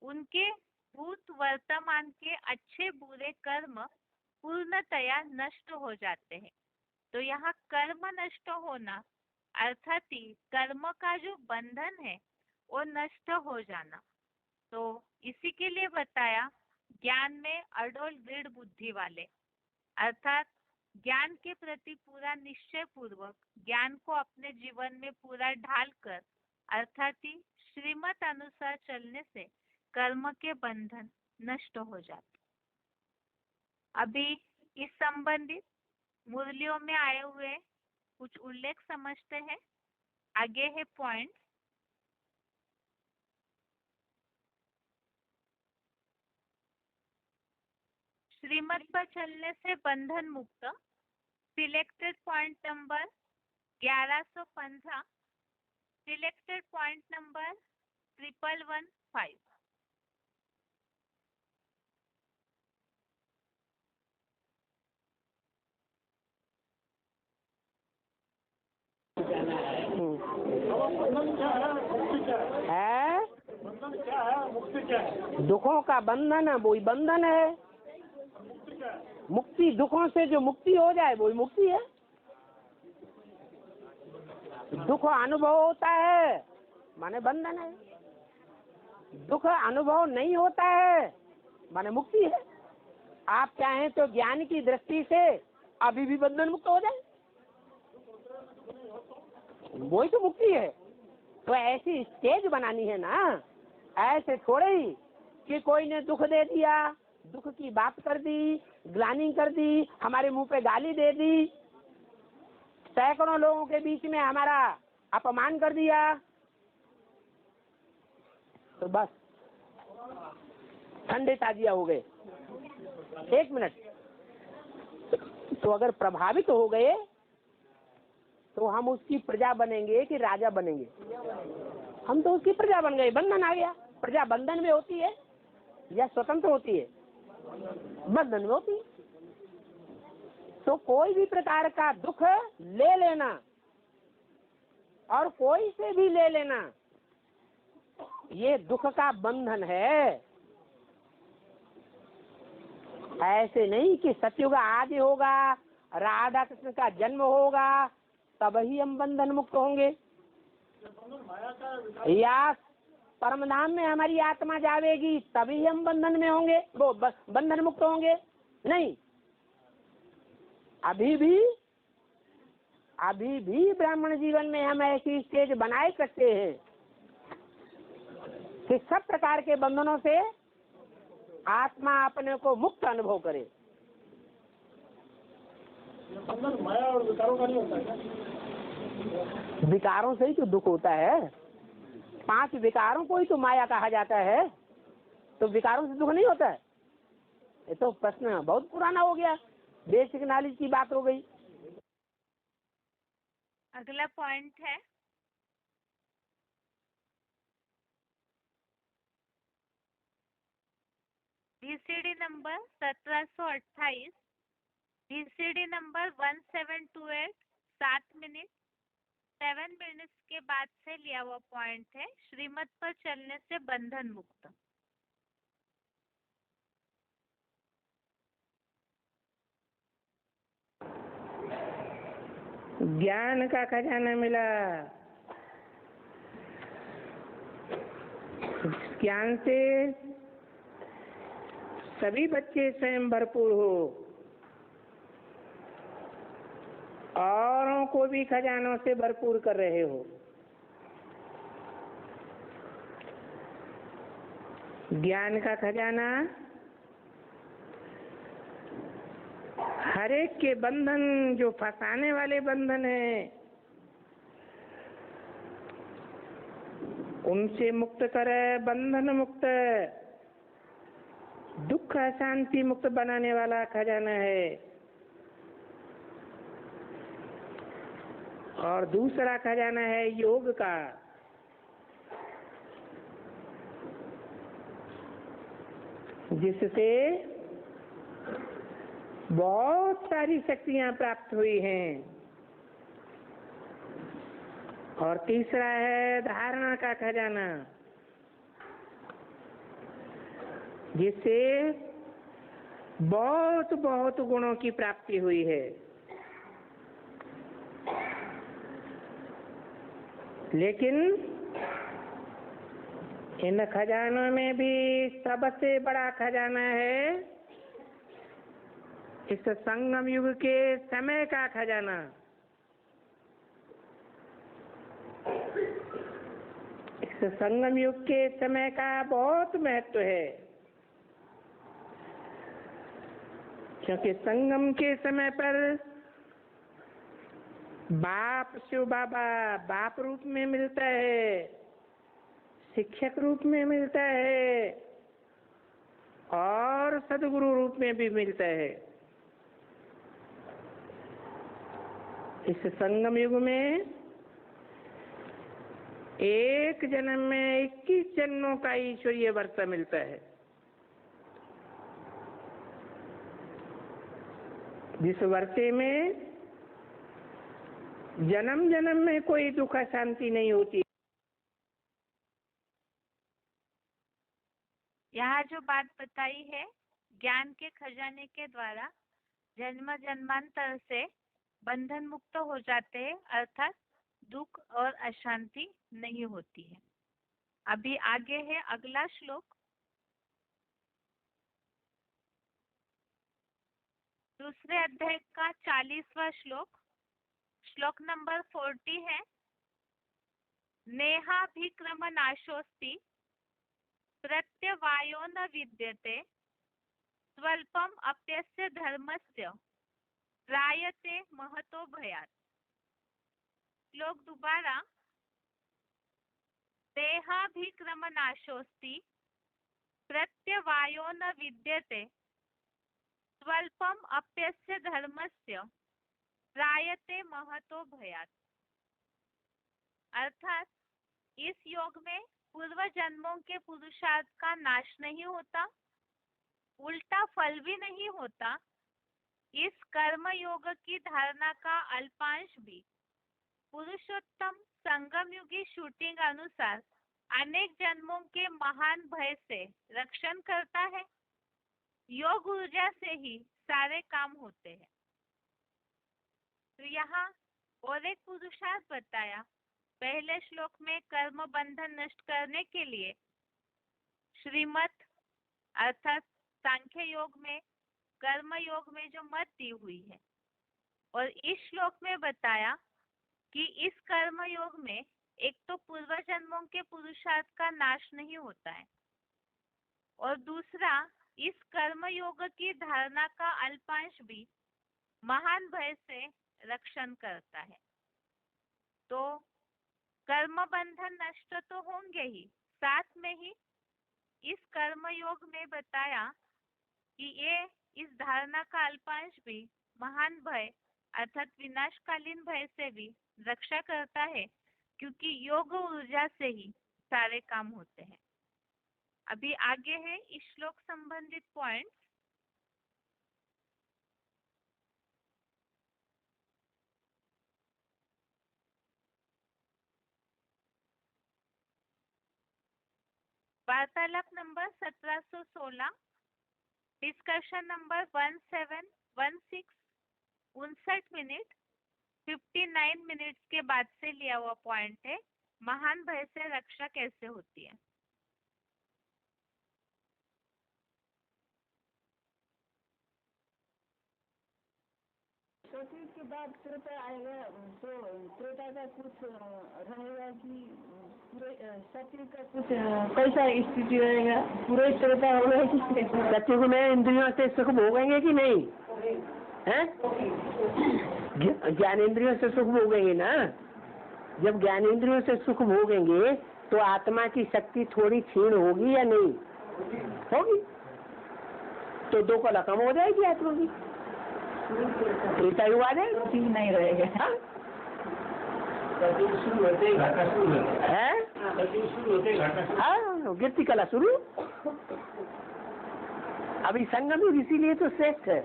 उनके भूत वर्तमान के अच्छे बुरे कर्म पूर्णतया नष्ट हो जाते हैं। तो यहाँ कर्म नष्ट होना अर्थात कर्म का जो बंधन है वो नष्ट हो जाना। तो इसी के लिए बताया ज्ञान में अडोल दृढ़ बुद्धि वाले, अर्थात ज्ञान के प्रति पूरा निश्चय पूर्वक ज्ञान को अपने जीवन में पूरा ढालकर, अर्थात श्रीमत अनुसार चलने से कर्म के बंधन नष्ट हो जाते। अभी इस संबंधित मुरलियों में आए हुए कुछ उल्लेख समझते हैं। आगे है पॉइंट। श्रीमत पर चलने से बंधन मुक्त, selected point number 1115, selected point number 1115। है दुखों का बंधन है, वही बंधन है। मुक्ति, दुखों से जो मुक्ति हो जाए वही मुक्ति है। दुख अनुभव होता है माने बंधन है, दुख अनुभव नहीं होता है माने मुक्ति है। आप चाहें तो ज्ञान की दृष्टि से अभी भी बंधन मुक्त हो जाए, वही तो मुक्ति है। तो ऐसी स्टेज बनानी है ना, ऐसे थोड़े ही कि कोई ने दुख दे दिया, दुख की बात कर दी, ग्लानि कर दी, हमारे मुंह पे गाली दे दी, सैकड़ों लोगों के बीच में हमारा अपमान कर दिया, तो बस ठंडे ताजिया हो गए। एक मिनट, तो अगर प्रभावित हो गए तो हम उसकी प्रजा बनेंगे कि राजा बनेंगे? हम तो उसकी प्रजा बन गए, बंधन आ गया। प्रजा बंधन में होती है या स्वतंत्र होती है? बंधन में होती है। तो कोई भी प्रकार का दुख ले लेना और कोई से भी ले लेना, ये दुख का बंधन है। ऐसे नहीं कि सतयुग आदि होगा, राधा कृष्ण का जन्म होगा, तब ही हम बंधन मुक्त होंगे, या परमधाम में हमारी आत्मा जावेगी तभी हम बंधन में होंगे, वो बंधन मुक्त होंगे। नहीं, अभी भी ब्राह्मण जीवन में हम ऐसी स्टेज बनाए सकते हैं कि सब प्रकार के बंधनों से आत्मा अपने को मुक्त अनुभव करे। माया और विकारों का नहीं होता है? विकारों से ही तो दुख होता है। 5 विकारों को ही तो माया कहा जाता है, तो विकारों से दुख नहीं होता है? ये तो प्रश्न बहुत पुराना हो गया, बेसिक नॉलेज की बात हो गई। अगला पॉइंट है BCD number 1728, BCD number 1728, 7 minute 7 minutes के बाद से लिया हुआ पॉइंट है। श्रीमत पर चलने से बंधन मुक्त। ज्ञान का खजाना मिला, ज्ञान से सभी बच्चे स्वयं भरपूर हो, औरों को भी खजानों से भरपूर कर रहे हो। ज्ञान का खजाना हर एक के बंधन जो फंसाने वाले बंधन है उनसे मुक्त करे, बंधन मुक्त, दुख अशांति मुक्त बनाने वाला खजाना है। और दूसरा खजाना है योग का, जिससे बहुत सारी शक्तियां प्राप्त हुई हैं। और तीसरा है धारणा का खजाना, जिससे बहुत बहुत गुणों की प्राप्ति हुई है। लेकिन इन खजानों में भी सबसे बड़ा खजाना है इस संगम युग के समय का खजाना। इस संगम युग के समय का बहुत महत्व है, क्योंकि संगम के समय पर बाप शिव बाबा बाप रूप में मिलता है, शिक्षक रूप में मिलता है और सदगुरु रूप में भी मिलता है। इस संगम युग में एक जन्म में 21 जन्मों का ईश्वरीय वर्षा मिलता है, जिस वर्षे में जन्म जन्म में कोई दुख शांति नहीं होती। यहाँ जो बात बताई है, ज्ञान के खजाने के द्वारा जन्म जन्मांतर से बंधन मुक्त हो जाते हैं, अर्थात दुख और अशांति नहीं होती है। अभी आगे है अगला श्लोक, दूसरे अध्याय का 40वां श्लोक, श्लोक नंबर 40 है। नेहाभिक्रम नाशोस्ति प्रत्यवायो न विद्यते स्वल्पम अप्यस्य धर्मस्य त्रायते महतो भयात्। श्लोक दोबारा, देहाभिक्रम नाशोस्ति प्रत्यवायो न विद्यते स्वल्पम अप्यस्य धर्मस्य त्रायते महतो भयात्। अर्थात इस योग में पूर्व जन्मों के पुरुषार्थ का नाश नहीं होता, उल्टा फल भी नहीं होता। इस कर्म योग की धारणा का अल्पांश भी पुरुषोत्तम संगम युगी शूटिंग अनुसार अनेक जन्मों के महान भय से रक्षण करता है। योग ऊर्जा से ही सारे काम होते हैं। तो यहाँ और एक पुरुषार्थ बताया। पहले श्लोक में कर्म बंधन नष्ट करने के लिए श्रीमत अर्थात सांख्य योग में, कर्म योग में जो मत दी हुई है, और इस श्लोक में बताया कि इस कर्म योग में एक तो पूर्व जन्मों के पुरुषार्थ का नाश नहीं होता है, और दूसरा इस कर्म योग की धारणा का अल्पांश भी महान भय से रक्षण करता है। तो कर्म बंधन नष्ट तो होंगे ही, साथ में ही इस कर्म योग में बताया कि ये इस धारणा का अल्पांश भी महान भय अर्थात विनाशकालीन भय से भी रक्षा करता है, क्योंकि योग ऊर्जा से ही सारे काम होते हैं। अभी आगे है इस श्लोक संबंधित पॉइंट। वार्तालाप number 1716, discussion number 1716, 59 minute 59 minutes के बाद से लिया हुआ पॉइंट है। महान भय से रक्षा कैसे होती है। सती के बाद त्रेता आएगा, तो त्रेता का कुछ रहेगा कि पूरे सती का कुछ कैसा स्थिति रहेगा, पूरे त्रेता होगा कि सत्युग में इंद्रियों से सुख भोगेंगे कि नहीं? हैं? ज्ञानेंद्रियों से सुख भोगेंगे ना। जब ज्ञानेंद्रियों से सुख भोगेंगे तो आत्मा की शक्ति थोड़ी क्षीण होगी या नहीं होगी? तो 2 कला कम हो जाएगी आत्मा की, त्रेता युग आ जाएगा, ठीक नहीं रहेगा। हाँ? हाँ, गिरती कला शुरू। अभी संगम युग इसीलिए तो श्रेष्ठ है।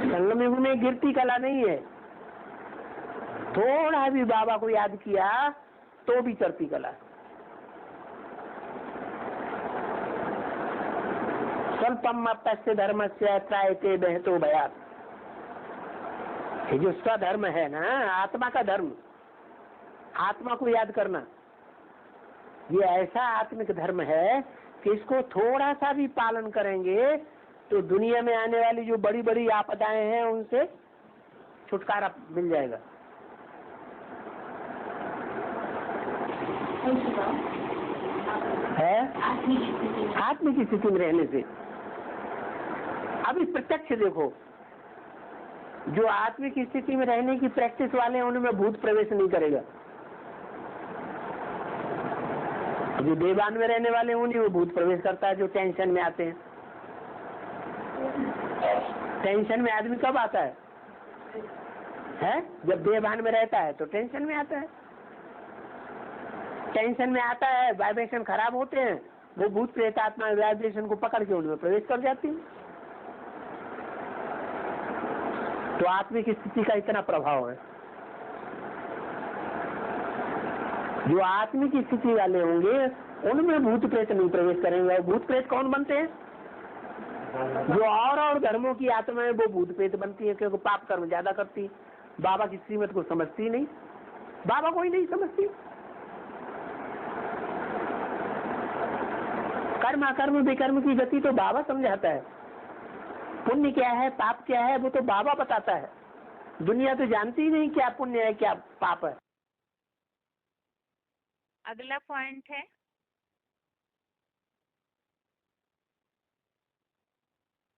संगम युग में गिरती कला नहीं है। थोड़ा भी बाबा को याद किया तो भी चढ़ती कला। स्वल्पम अपस्य धर्मस्य त्रायते बहतो भयात्। ये जो स्वधर्म है ना, आत्मा का धर्म, आत्मा को याद करना, ये ऐसा आत्मिक धर्म है कि इसको थोड़ा सा भी पालन करेंगे तो दुनिया में आने वाली जो बड़ी बड़ी आपदाएं हैं उनसे छुटकारा मिल जाएगा। है आत्मिक स्थिति में रहने से। अभी प्रत्यक्ष देखो, जो आत्मिक स्थिति में रहने की प्रैक्टिस वाले हैं उनमें भूत प्रवेश नहीं करेगा। जो देवान में रहने वाले हैं उन्हीं में भूत प्रवेश करता है, जो टेंशन में आते हैं। टेंशन में आदमी कब आता है? जब देवान में रहता है तो टेंशन में आता है। टेंशन में आता है, वाइब्रेशन खराब होते हैं, वो भूत प्रेत आत्मा वाइब्रेशन को पकड़ के उनमें प्रवेश कर जाती है। तो आत्मिक स्थिति का इतना प्रभाव है। जो आत्मिक स्थिति वाले होंगे उनमें भूत प्रेत नहीं प्रवेश करेंगे। और भूत प्रेत कौन बनते हैं? जो और धर्मों की आत्मा है वो भूत प्रेत बनती है, क्योंकि पाप कर्म ज्यादा करती है, बाबा की श्रीमत को समझती नहीं, बाबा को ही नहीं समझती। कर्म अकर्म विकर्म की गति तो बाबा समझाता है। पुण्य क्या है, पाप क्या है, वो तो बाबा बताता है। दुनिया तो जानती ही नहीं क्या पुण्य है क्या पाप है। अगला पॉइंट है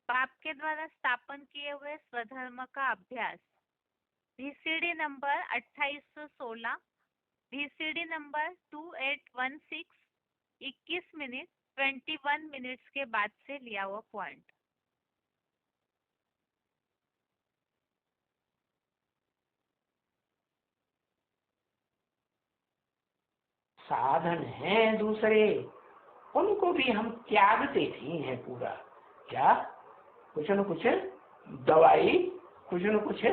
पाप के द्वारा स्थापन किए हुए स्वधर्म का अभ्यास। VCD number 2816, VCD number 2816, 21 minute 21 minutes के बाद से लिया हुआ पॉइंट। साधन हैं दूसरे, उनको भी हम त्यागते ही हैं पूरा। क्या कुछ न कुछ दवाई, कुछ न कुछ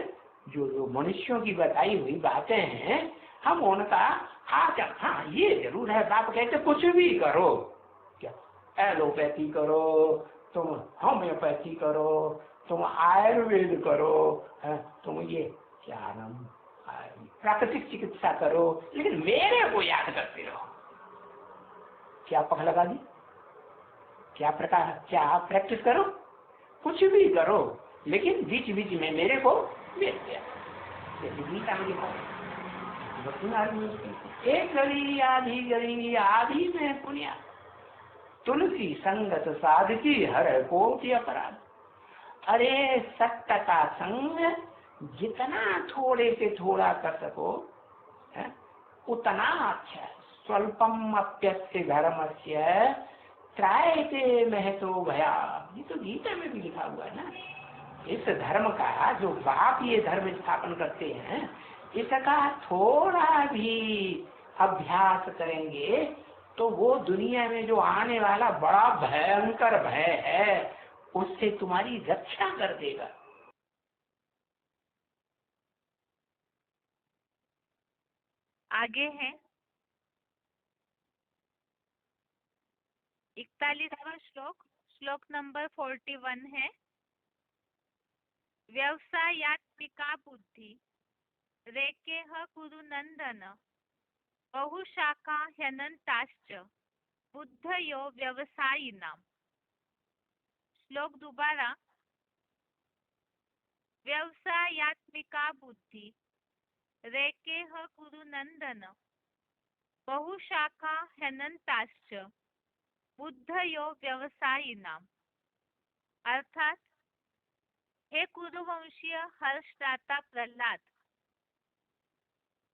जो मनुष्यों की बताई हुई बातें हैं, हम उनका हाँ ये जरूर है। बाप कहते कुछ भी करो, क्या एलोपैथी करो, तुम होम्योपैथी करो, तुम आयुर्वेद करो, तुम ये क्या नाम प्राकृतिक चिकित्सा करो, लेकिन मेरे को याद करते रहो। क्या पख लगा दी? क्या प्रकार, क्या प्रैक्टिस करो, कुछ भी करो, लेकिन बीच बीच में मेरे को मिल गया। गीता में लिखा एक गली आधी गली आधी में पुण्य, तुलसी संगत साधकी हर कोटि अपराध। अरे सत्य का संग जितना थोड़े से थोड़ा कर सको है, उतना अच्छा है। स्वल्पम अप्यस्य धर्मस्य त्रायते महतो भया। ये तो गीता में भी लिखा हुआ है ना। इस धर्म का जो बाप ये धर्म स्थापन करते हैं, इसका थोड़ा भी अभ्यास करेंगे तो वो दुनिया में जो आने वाला बड़ा भयंकर भय है उससे तुम्हारी रक्षा कर देगा। आगे है 41वां श्लोक, श्लोक नंबर 41 है। व्यवसायात्मिका बुद्धि रेकेह कुरु नंदन बहुशाखा ह्यनंताश्च बुद्धयो व्यवसायिनाम। श्लोक दोबारा। व्यवसायात्मिका बुद्धि रेकेह कुरु नंदन बहुशाखा ह्यनंताश्च बुद्धयो व्यवसायिनाम। अर्थात हे कुरुवंशीय हर्षदाता प्रहलाद,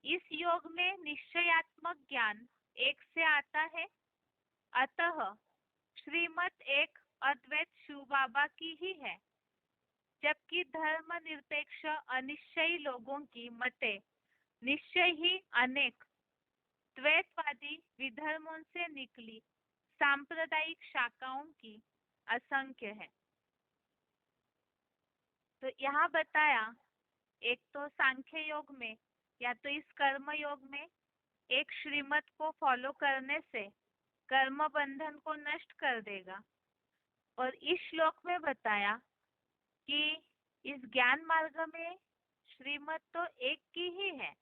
इस योग में निश्चयात्मक ज्ञान एक से आता है, अतः श्रीमत एक अद्वैत शिव बाबा की ही है, जबकि धर्मनिरपेक्ष अनिश्चयी लोगों की मते निश्चय ही अनेक द्वैतवादी विधर्मों से निकली सांप्रदायिक शाखाओं की असंख्य है। तो यहाँ बताया, एक तो सांख्य योग में या तो इस कर्म योग में एक श्रीमत को फॉलो करने से कर्म बंधन को नष्ट कर देगा, और इस श्लोक में बताया कि इस ज्ञान मार्ग में श्रीमत तो एक की ही है,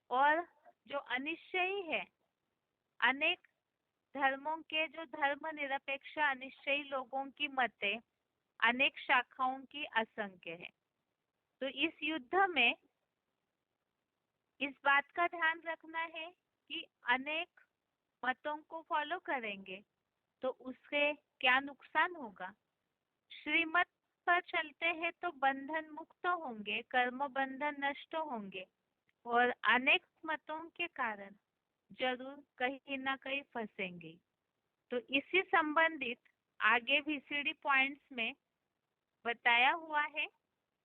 और जो अनिश्चयी है, अनेक धर्मों के जो धर्म निरपेक्ष अनिश्चयी लोगों की मते अनेक शाखाओं की असंख्य है। तो इस युद्ध में इस बात का ध्यान रखना है कि अनेक मतों को फॉलो करेंगे तो उससे क्या नुकसान होगा। श्रीमत पर चलते हैं तो बंधन मुक्त होंगे, कर्म बंधन नष्ट होंगे, और अनेक मतों के कारण जरूर कहीं ना कहीं फंसेंगे। तो इसी संबंधित आगे VCD पॉइंट्स में बताया हुआ है।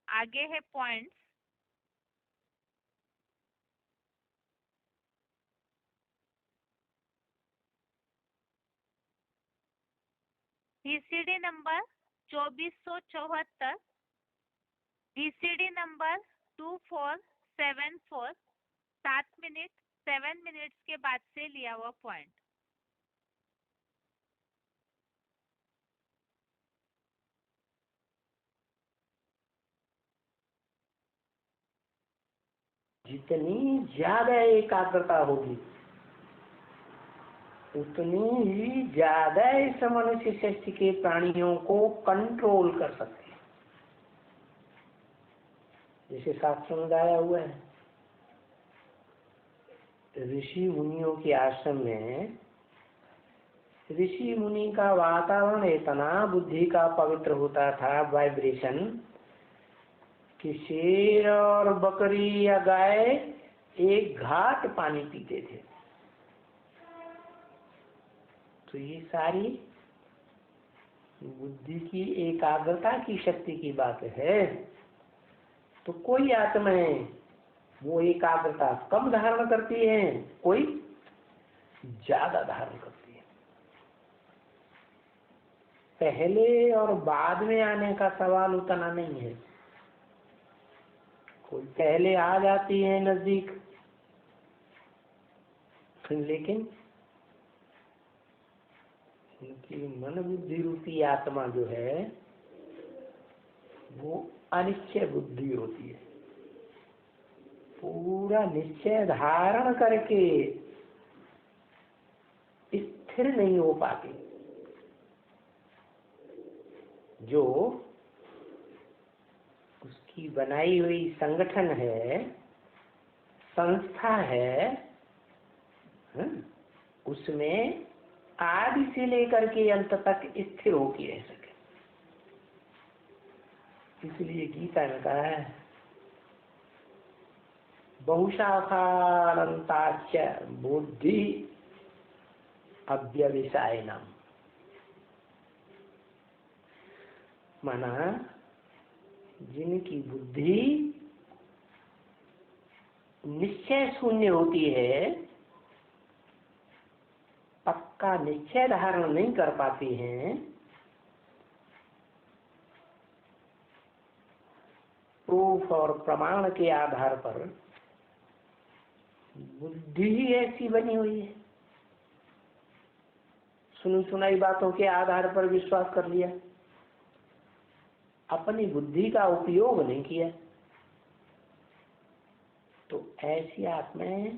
आगे है points, VCD number 2474, VCD number 2474, 7 minutes के बाद से लिया हुआ पॉइंट। जितनी ज्यादा एकाग्रता होगी उतनी ही ज्यादा इस मनुष्य सृष्टि के प्राणियों को कंट्रोल कर सकते हैं। जैसे शास्त्र में गाया हुआ है, ऋषि मुनियों के आश्रम में ऋषि मुनि का वातावरण इतना बुद्धि का पवित्र होता था, वाइब्रेशन, कि शेर और बकरी या गाय एक घाट पानी पीते थे। तो ये सारी बुद्धि की एकाग्रता की शक्ति की बात है। तो कोई आत्माएं वो एकाग्रता कम धारण करती हैं, कोई ज्यादा धारण करती है। पहले और बाद में आने का सवाल उतना नहीं है। कोई पहले आ जाती है नजदीक, लेकिन उनकी मन बुद्धि रूपी आत्मा जो है वो अनिश्चय बुद्धि होती है। पूरा निश्चय धारण करके स्थिर नहीं हो पाती। जो उसकी बनाई हुई संगठन है, संस्था है, उसमें आदि से लेकर के अंत तक स्थिर होकर रह सके। इसलिए गीता ने कहा है, बहुशाखानंताच बुद्धि अव्यवसायिनम। माना जिनकी बुद्धि निश्चय शून्य होती है, पक्का निश्चय धारण नहीं कर पाती हैं, प्रूफ और प्रमाण के आधार पर बुद्धि ही ऐसी बनी हुई है। सुनी सुनाई बातों के आधार पर विश्वास कर लिया, अपनी बुद्धि का उपयोग नहीं किया। तो ऐसी आत्माएं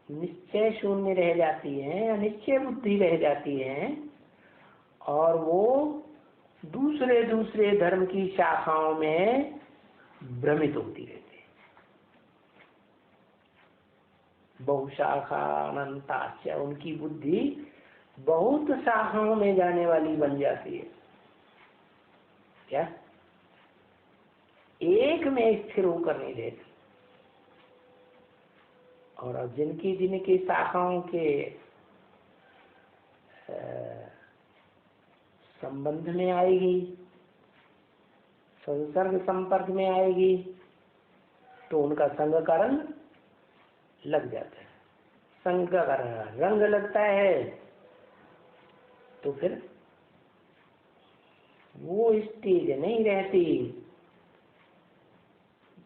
निश्चय शून्य रह जाती हैं, अनिश्चय बुद्धि रह जाती हैं, और वो दूसरे दूसरे धर्म की शाखाओं में भ्रमित होती रहती है। बहुशाखानंताच, उनकी बुद्धि बहुत शाखाओं में जाने वाली बन जाती है। क्या एक में स्थिर होकर नहीं रहती। और अब जिनकी जिनकी शाखाओं के संबंध में आएगी, संसर्ग संपर्क में आएगी, तो उनका संगकरण लग जाता है। संगकरण रंग लगता है तो फिर वो स्टेज नहीं रहती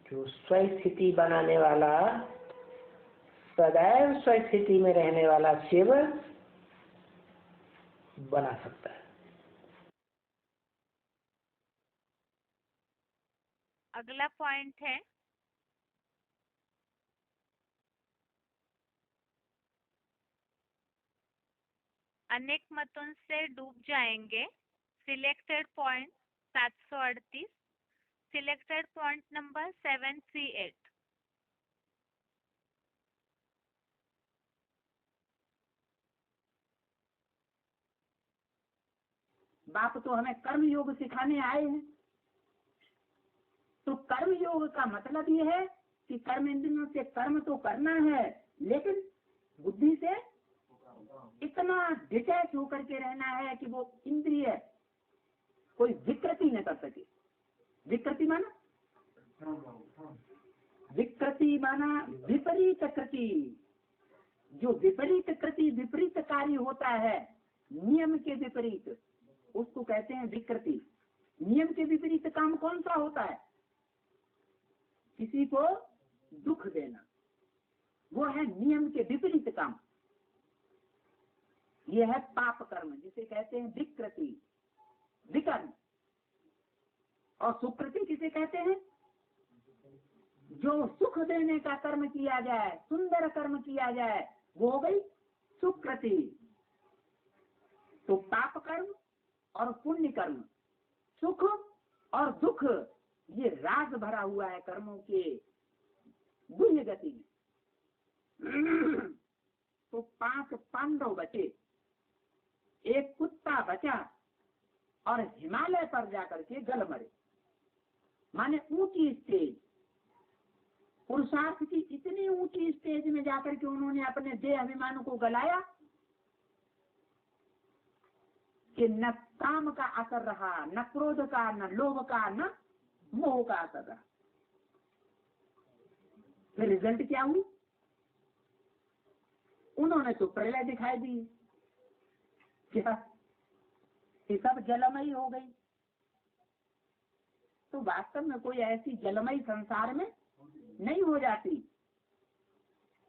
जो स्वस्थिति बनाने वाला, सदैव स्वस्थिति में रहने वाला शिव बना सकता है। अगला पॉइंट है अनेक मतों से डूब जाएंगे। Selected point 738, selected point number 738। बाप तो हमें कर्म योग सिखाने आए हैं। तो कर्म योग का मतलब ये है कि कर्म इंद्रियों से कर्म तो करना है, लेकिन बुद्धि से इतना डिटैच होकर के रहना है कि वो इंद्रिय कोई विकृति न कर सके। विकृति माना विपरीत कृति। जो विपरीत कृति, विपरीत कार्य होता है नियम के विपरीत, उसको कहते हैं विकृति। नियम के विपरीत काम कौन सा होता है? किसी को दुख देना, वो है नियम के विपरीत काम। ये है पाप कर्म, जिसे कहते हैं विकृति, विकर्म। और सुकृति किसे कहते हैं? जो सुख देने का कर्म किया जाए, सुंदर कर्म किया जाए, वो हो गई सुकृति। तो पाप कर्म और पुण्य कर्म, सुख और दुख, ये राग भरा हुआ है कर्मों के गुह्य गति में। तो 5 पांडव बचे, एक कुत्ता बचा और हिमालय पर जाकर के गल मरे। माने ऊंची स्टेज, पुरुषार्थ की इतनी ऊंची स्टेज में जाकर के उन्होंने अपने देह अभिमान को गलाया कि न काम का असर रहा, न क्रोध का, न लोभ का, न मोह का असर रहा। फिर रिजल्ट क्या हुई? उन्होंने तो प्रलय दिखाई दी, क्या ये सब जलमयी हो गई। तो वास्तव में कोई ऐसी जलमयी संसार में नहीं हो जाती।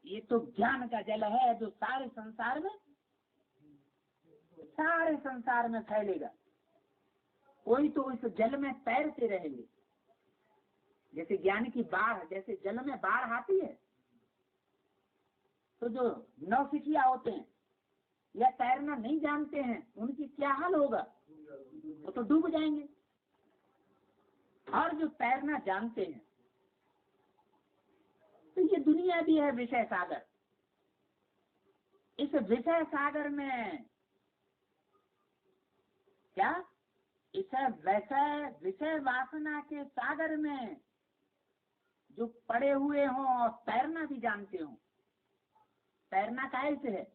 ये तो ज्ञान का जल है जो सारे संसार में फैलेगा। कोई तो इस जल में तैरते रहेंगे। जैसे ज्ञान की बाढ़, जैसे जल में बाढ़ आती है, तो जो नौसिखिया होते हैं या तैरना नहीं जानते हैं, उनकी क्या हाल होगा? वो तो डूब जाएंगे। और जो तैरना जानते हैं, तो ये दुनिया भी है विषय सागर। इस विषय सागर में क्या, इस विषय वासना के सागर में जो पड़े हुए हों और तैरना भी जानते हों। तैरना कैसे है?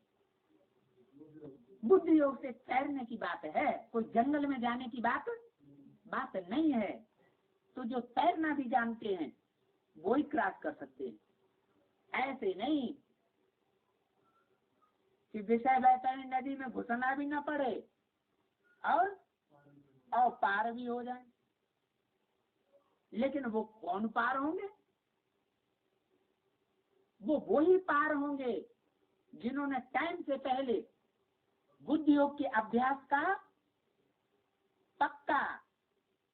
बुद्धि योग से तैरने की बात है, कोई जंगल में जाने की बात नहीं है। तो जो तैरना भी जानते हैं वो ही क्रॉस कर सकते हैं। ऐसे नहीं कि विषय वैतरणी नदी में घुसना भी न पड़े और पार भी हो जाए। लेकिन वो कौन पार होंगे? वो ही पार होंगे जिन्होंने टाइम से पहले बुद्धि योग के अभ्यास का पक्का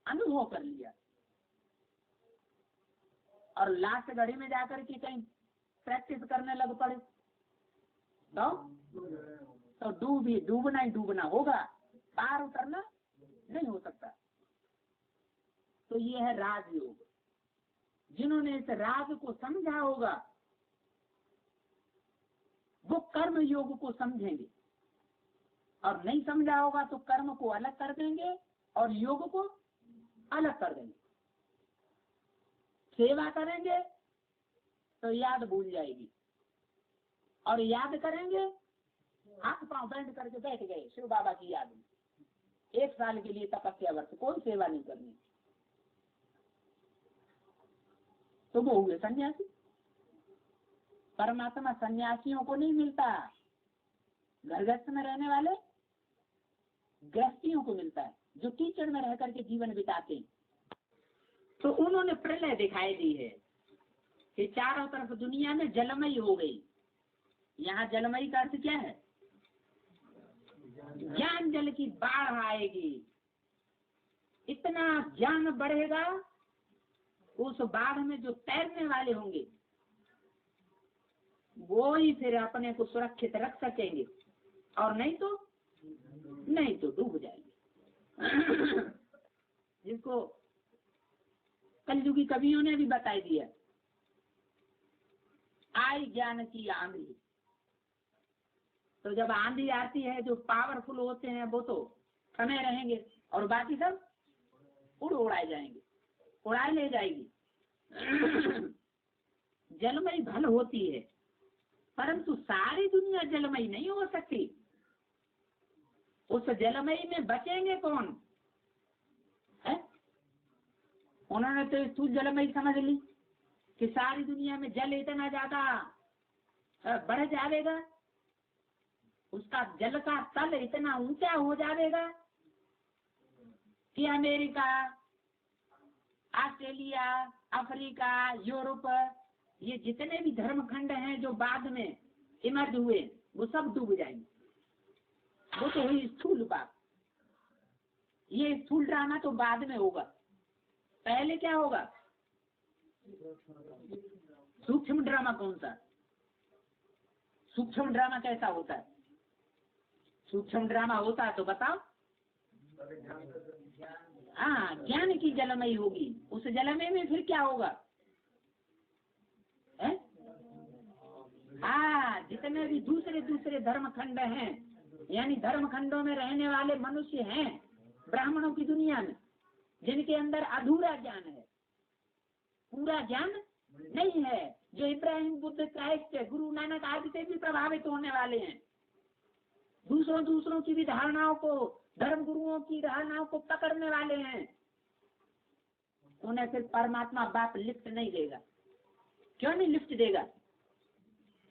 अनुभव कर लिया और लास्ट घड़ी में जाकर के कहीं प्रैक्टिस करने लग पड़े तो डूबना होगा, पार उतरना नहीं हो सकता। तो ये है राजयोग। जिन्होंने इस राज को समझा होगा वो कर्म योग को समझेंगे, और नहीं समझा होगा तो कर्म को अलग कर देंगे और योग को अलग कर देंगे। सेवा करेंगे तो याद भूल जाएगी, और याद करेंगे हाथ पांव बैंड करके बैठ गए शिव बाबा की याद में, 1 साल के लिए तपस्या वर्ष, कोई सेवा नहीं करनी, तो वो हुए सन्यासी। परमात्मा सन्यासियों को नहीं मिलता, गृहस्थ में रहने वाले गृहस्थियों को मिलता है, जो कीचड़ में रह करके जीवन बिताते हैं। तो उन्होंने प्रलय दिखाई दी है कि चारों तरफ दुनिया में जलमयी हो गई। यहाँ जलमयी का अर्थ क्या है? ज्ञान जल की बाढ़ आएगी, इतना ज्ञान बढ़ेगा, उस बाढ़ में जो तैरने वाले होंगे वो ही फिर अपने को सुरक्षित रख सकेंगे, और नहीं तो डूब जाएंगे। जिसको कलयुगी कवियों ने भी बता दिया, आई ज्ञान की आंधी। तो जब आंधी आती है, जो पावरफुल होते हैं वो तो थमे रहेंगे, और बाकी सब उड़ाए जाएंगे, उड़ाए ले जाएगी। जलमयी भल होती है, परंतु सारी दुनिया जलमयी नहीं हो सकती। उस जलमयी में बचेंगे कौन है? उन्होंने तो स्थूल जलमयी समझ ली कि सारी दुनिया में जल इतना ज्यादा बढ़ जाएगा, उसका जल का तल इतना ऊंचा हो जाएगा कि अमेरिका, ऑस्ट्रेलिया, अफ्रीका, यूरोप, ये जितने भी धर्मखंड हैं जो बाद में इमर्ज हुए, वो सब डूब जाएंगे। वो तो हुई स्थूल बात। ये स्थूल ड्रामा तो बाद में होगा, पहले क्या होगा? सूक्ष्म ड्रामा। कौन सा सूक्ष्म ड्रामा? कैसा होता है सूक्ष्म ड्रामा? होता है तो बताओ। हाँ, ज्ञान की जलमयी होगी। उस जलमयी में फिर क्या होगा? हाँ, जितने भी दूसरे धर्मखंड हैं, यानी धर्मखंडों में रहने वाले मनुष्य हैं ब्राह्मणों की दुनिया में, जिनके अंदर अधूरा ज्ञान है, पूरा ज्ञान नहीं है, जो इब्राहिम, बुद्ध, क्राइस्ट, गुरु नानक आदि से भी प्रभावित होने वाले हैं, दूसरों की भी धारणाओं को, धर्म गुरुओं की धारणाओं को पकड़ने वाले हैं, उन्हें फिर परमात्मा बाप लिफ्ट नहीं देगा। क्यों नहीं लिफ्ट देगा?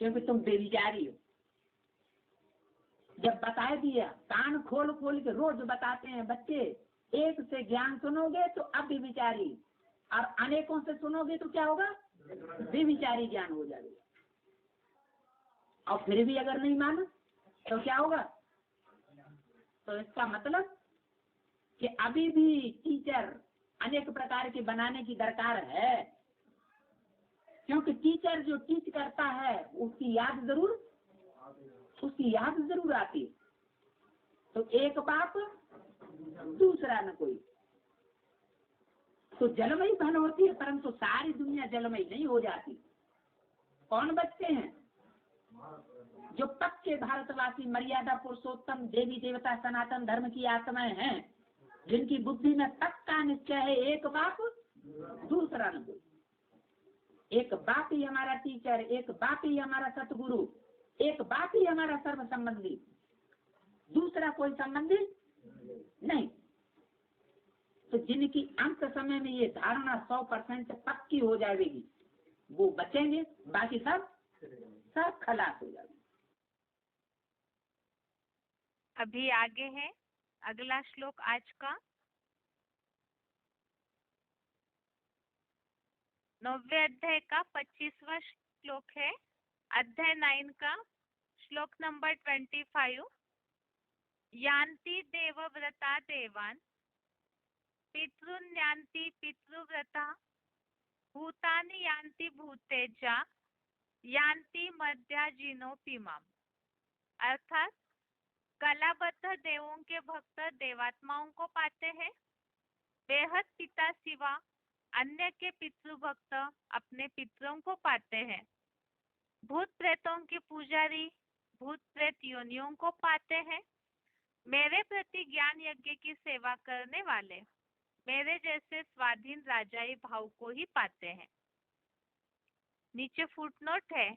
क्योंकि तुम बेविचारी हो। जब बता दिया, कान खोल के रोज बताते हैं बच्चे, एक से ज्ञान सुनोगे तो अब बेविचारी, और अनेकों से सुनोगे तो क्या होगा? बेविचारी ज्ञान हो जाएगा। और फिर भी अगर नहीं माना तो क्या होगा? तो इसका मतलब कि अभी भी टीचर अनेक प्रकार के बनाने की दरकार है, क्योंकि टीचर जो टीच करता है उसकी याद जरूर आती है। तो एक बाप दूसरा न कोई, तो जलमयी भल होती है, परंतु सारी दुनिया जलमयी नहीं हो जाती। कौन बचते हैं? जो पक्के भारतवासी, मर्यादा पुरुषोत्तम, देवी देवता, सनातन धर्म की आत्माएं हैं, जिनकी बुद्धि में पक्का निश्चय है, एक बाप दूसरा न कोई। एक बाप ही हमारा टीचर, एक बाप ही हमारा सतगुरु, एक बाप ही हमारा सर्व संबंधी, दूसरा कोई संबंधी नहीं। तो जिनकी अंत समय में ये धारणा 100% पक्की हो जाएगी, वो बचेंगे, बाकी सब खलास हो जाएंगे। अभी आगे है अगला श्लोक आज का 9वें अध्याय का 25वां श्लोक है। अध्याय 9 का श्लोक नंबर 25। यान्ति देवव्रता देवान्, पितॄन्यान्ति पितृव्रता, भूतानि यान्ति भूतेजा, यान्ति मध्याजिनोऽपि माम्। अर्थात कलाबद्ध देवों के भक्त देवात्माओं को पाते हैं, बेहद पिता सिवा अन्य के पितृभक्त अपने पितरों को पाते हैं, भूत प्रेतों के पुजारी भूत प्रेत योनियों को पाते हैं, मेरे प्रति ज्ञान यज्ञ की सेवा करने वाले मेरे जैसे स्वाधीन राजाई भाव को ही पाते हैं। नीचे फुटनोट है,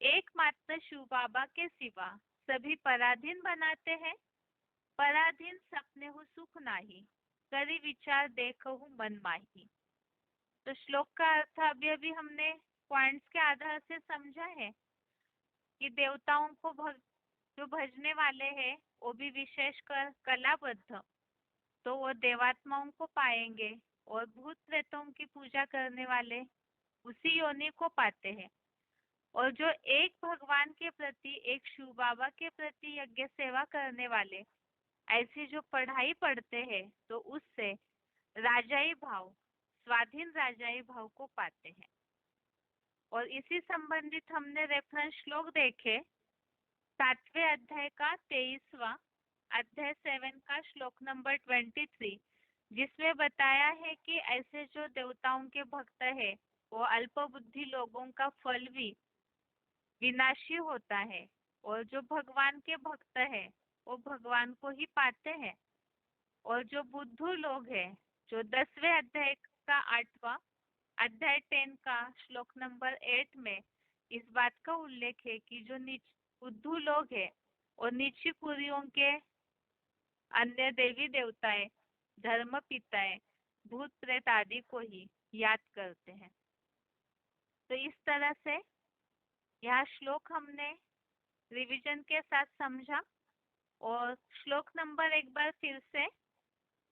एकमात्र शिव बाबा के सिवा सभी पराधीन बनाते हैं। पराधीन सपने हो सुख नाही, करी विचार देखहु मन माही। तो श्लोक का अर्थ अभी अभी हमने पॉइंट्स के आधार से समझा है कि देवताओं को जो भजने वाले हैं वो भी विशेषकर कलाबद्ध, तो वो देवात्माओं को पाएंगे, और भूत प्रेतों की पूजा करने वाले उसी योनि को पाते हैं। और जो एक भगवान के प्रति, एक शिव बाबा के प्रति यज्ञ सेवा करने वाले ऐसी जो पढ़ाई पढ़ते हैं, तो उससे राजाई भाव, स्वाधीन राजाई भाव को पाते हैं। और इसी संबंधित हमने रेफरेंस श्लोक देखे, 7वें अध्याय का 23वां अध्याय 7 का श्लोक नंबर 23, जिसमें बताया है कि ऐसे जो देवताओं के भक्त है वो अल्प बुद्धि लोगों का फल भी विनाशी होता है, और जो भगवान के भक्त है वो भगवान को ही पाते हैं। और जो बुद्धू लोग हैं, जो 10वें अध्याय का 8वां अध्याय 10 का श्लोक नंबर 8 में इस बात का उल्लेख है कि जो बुद्धू लोग हैं और नीची पुरियों के अन्य देवी देवताएं, धर्म पिताएं, भूत प्रेत आदि को ही याद करते हैं। तो इस तरह से यह श्लोक हमने रिवीजन के साथ समझा। और श्लोक नंबर एक बार फिर से,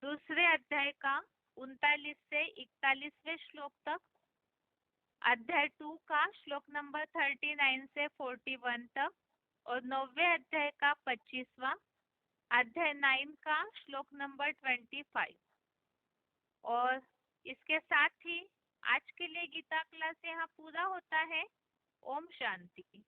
दूसरे अध्याय का 39 से 41वें श्लोक तक, अध्याय 2 का श्लोक नंबर 39 से 41 तक, और 9वें अध्याय का 25वां अध्याय 9 का श्लोक नंबर 25। और इसके साथ ही आज के लिए गीता क्लास यहाँ पूरा होता है। ओम शांति।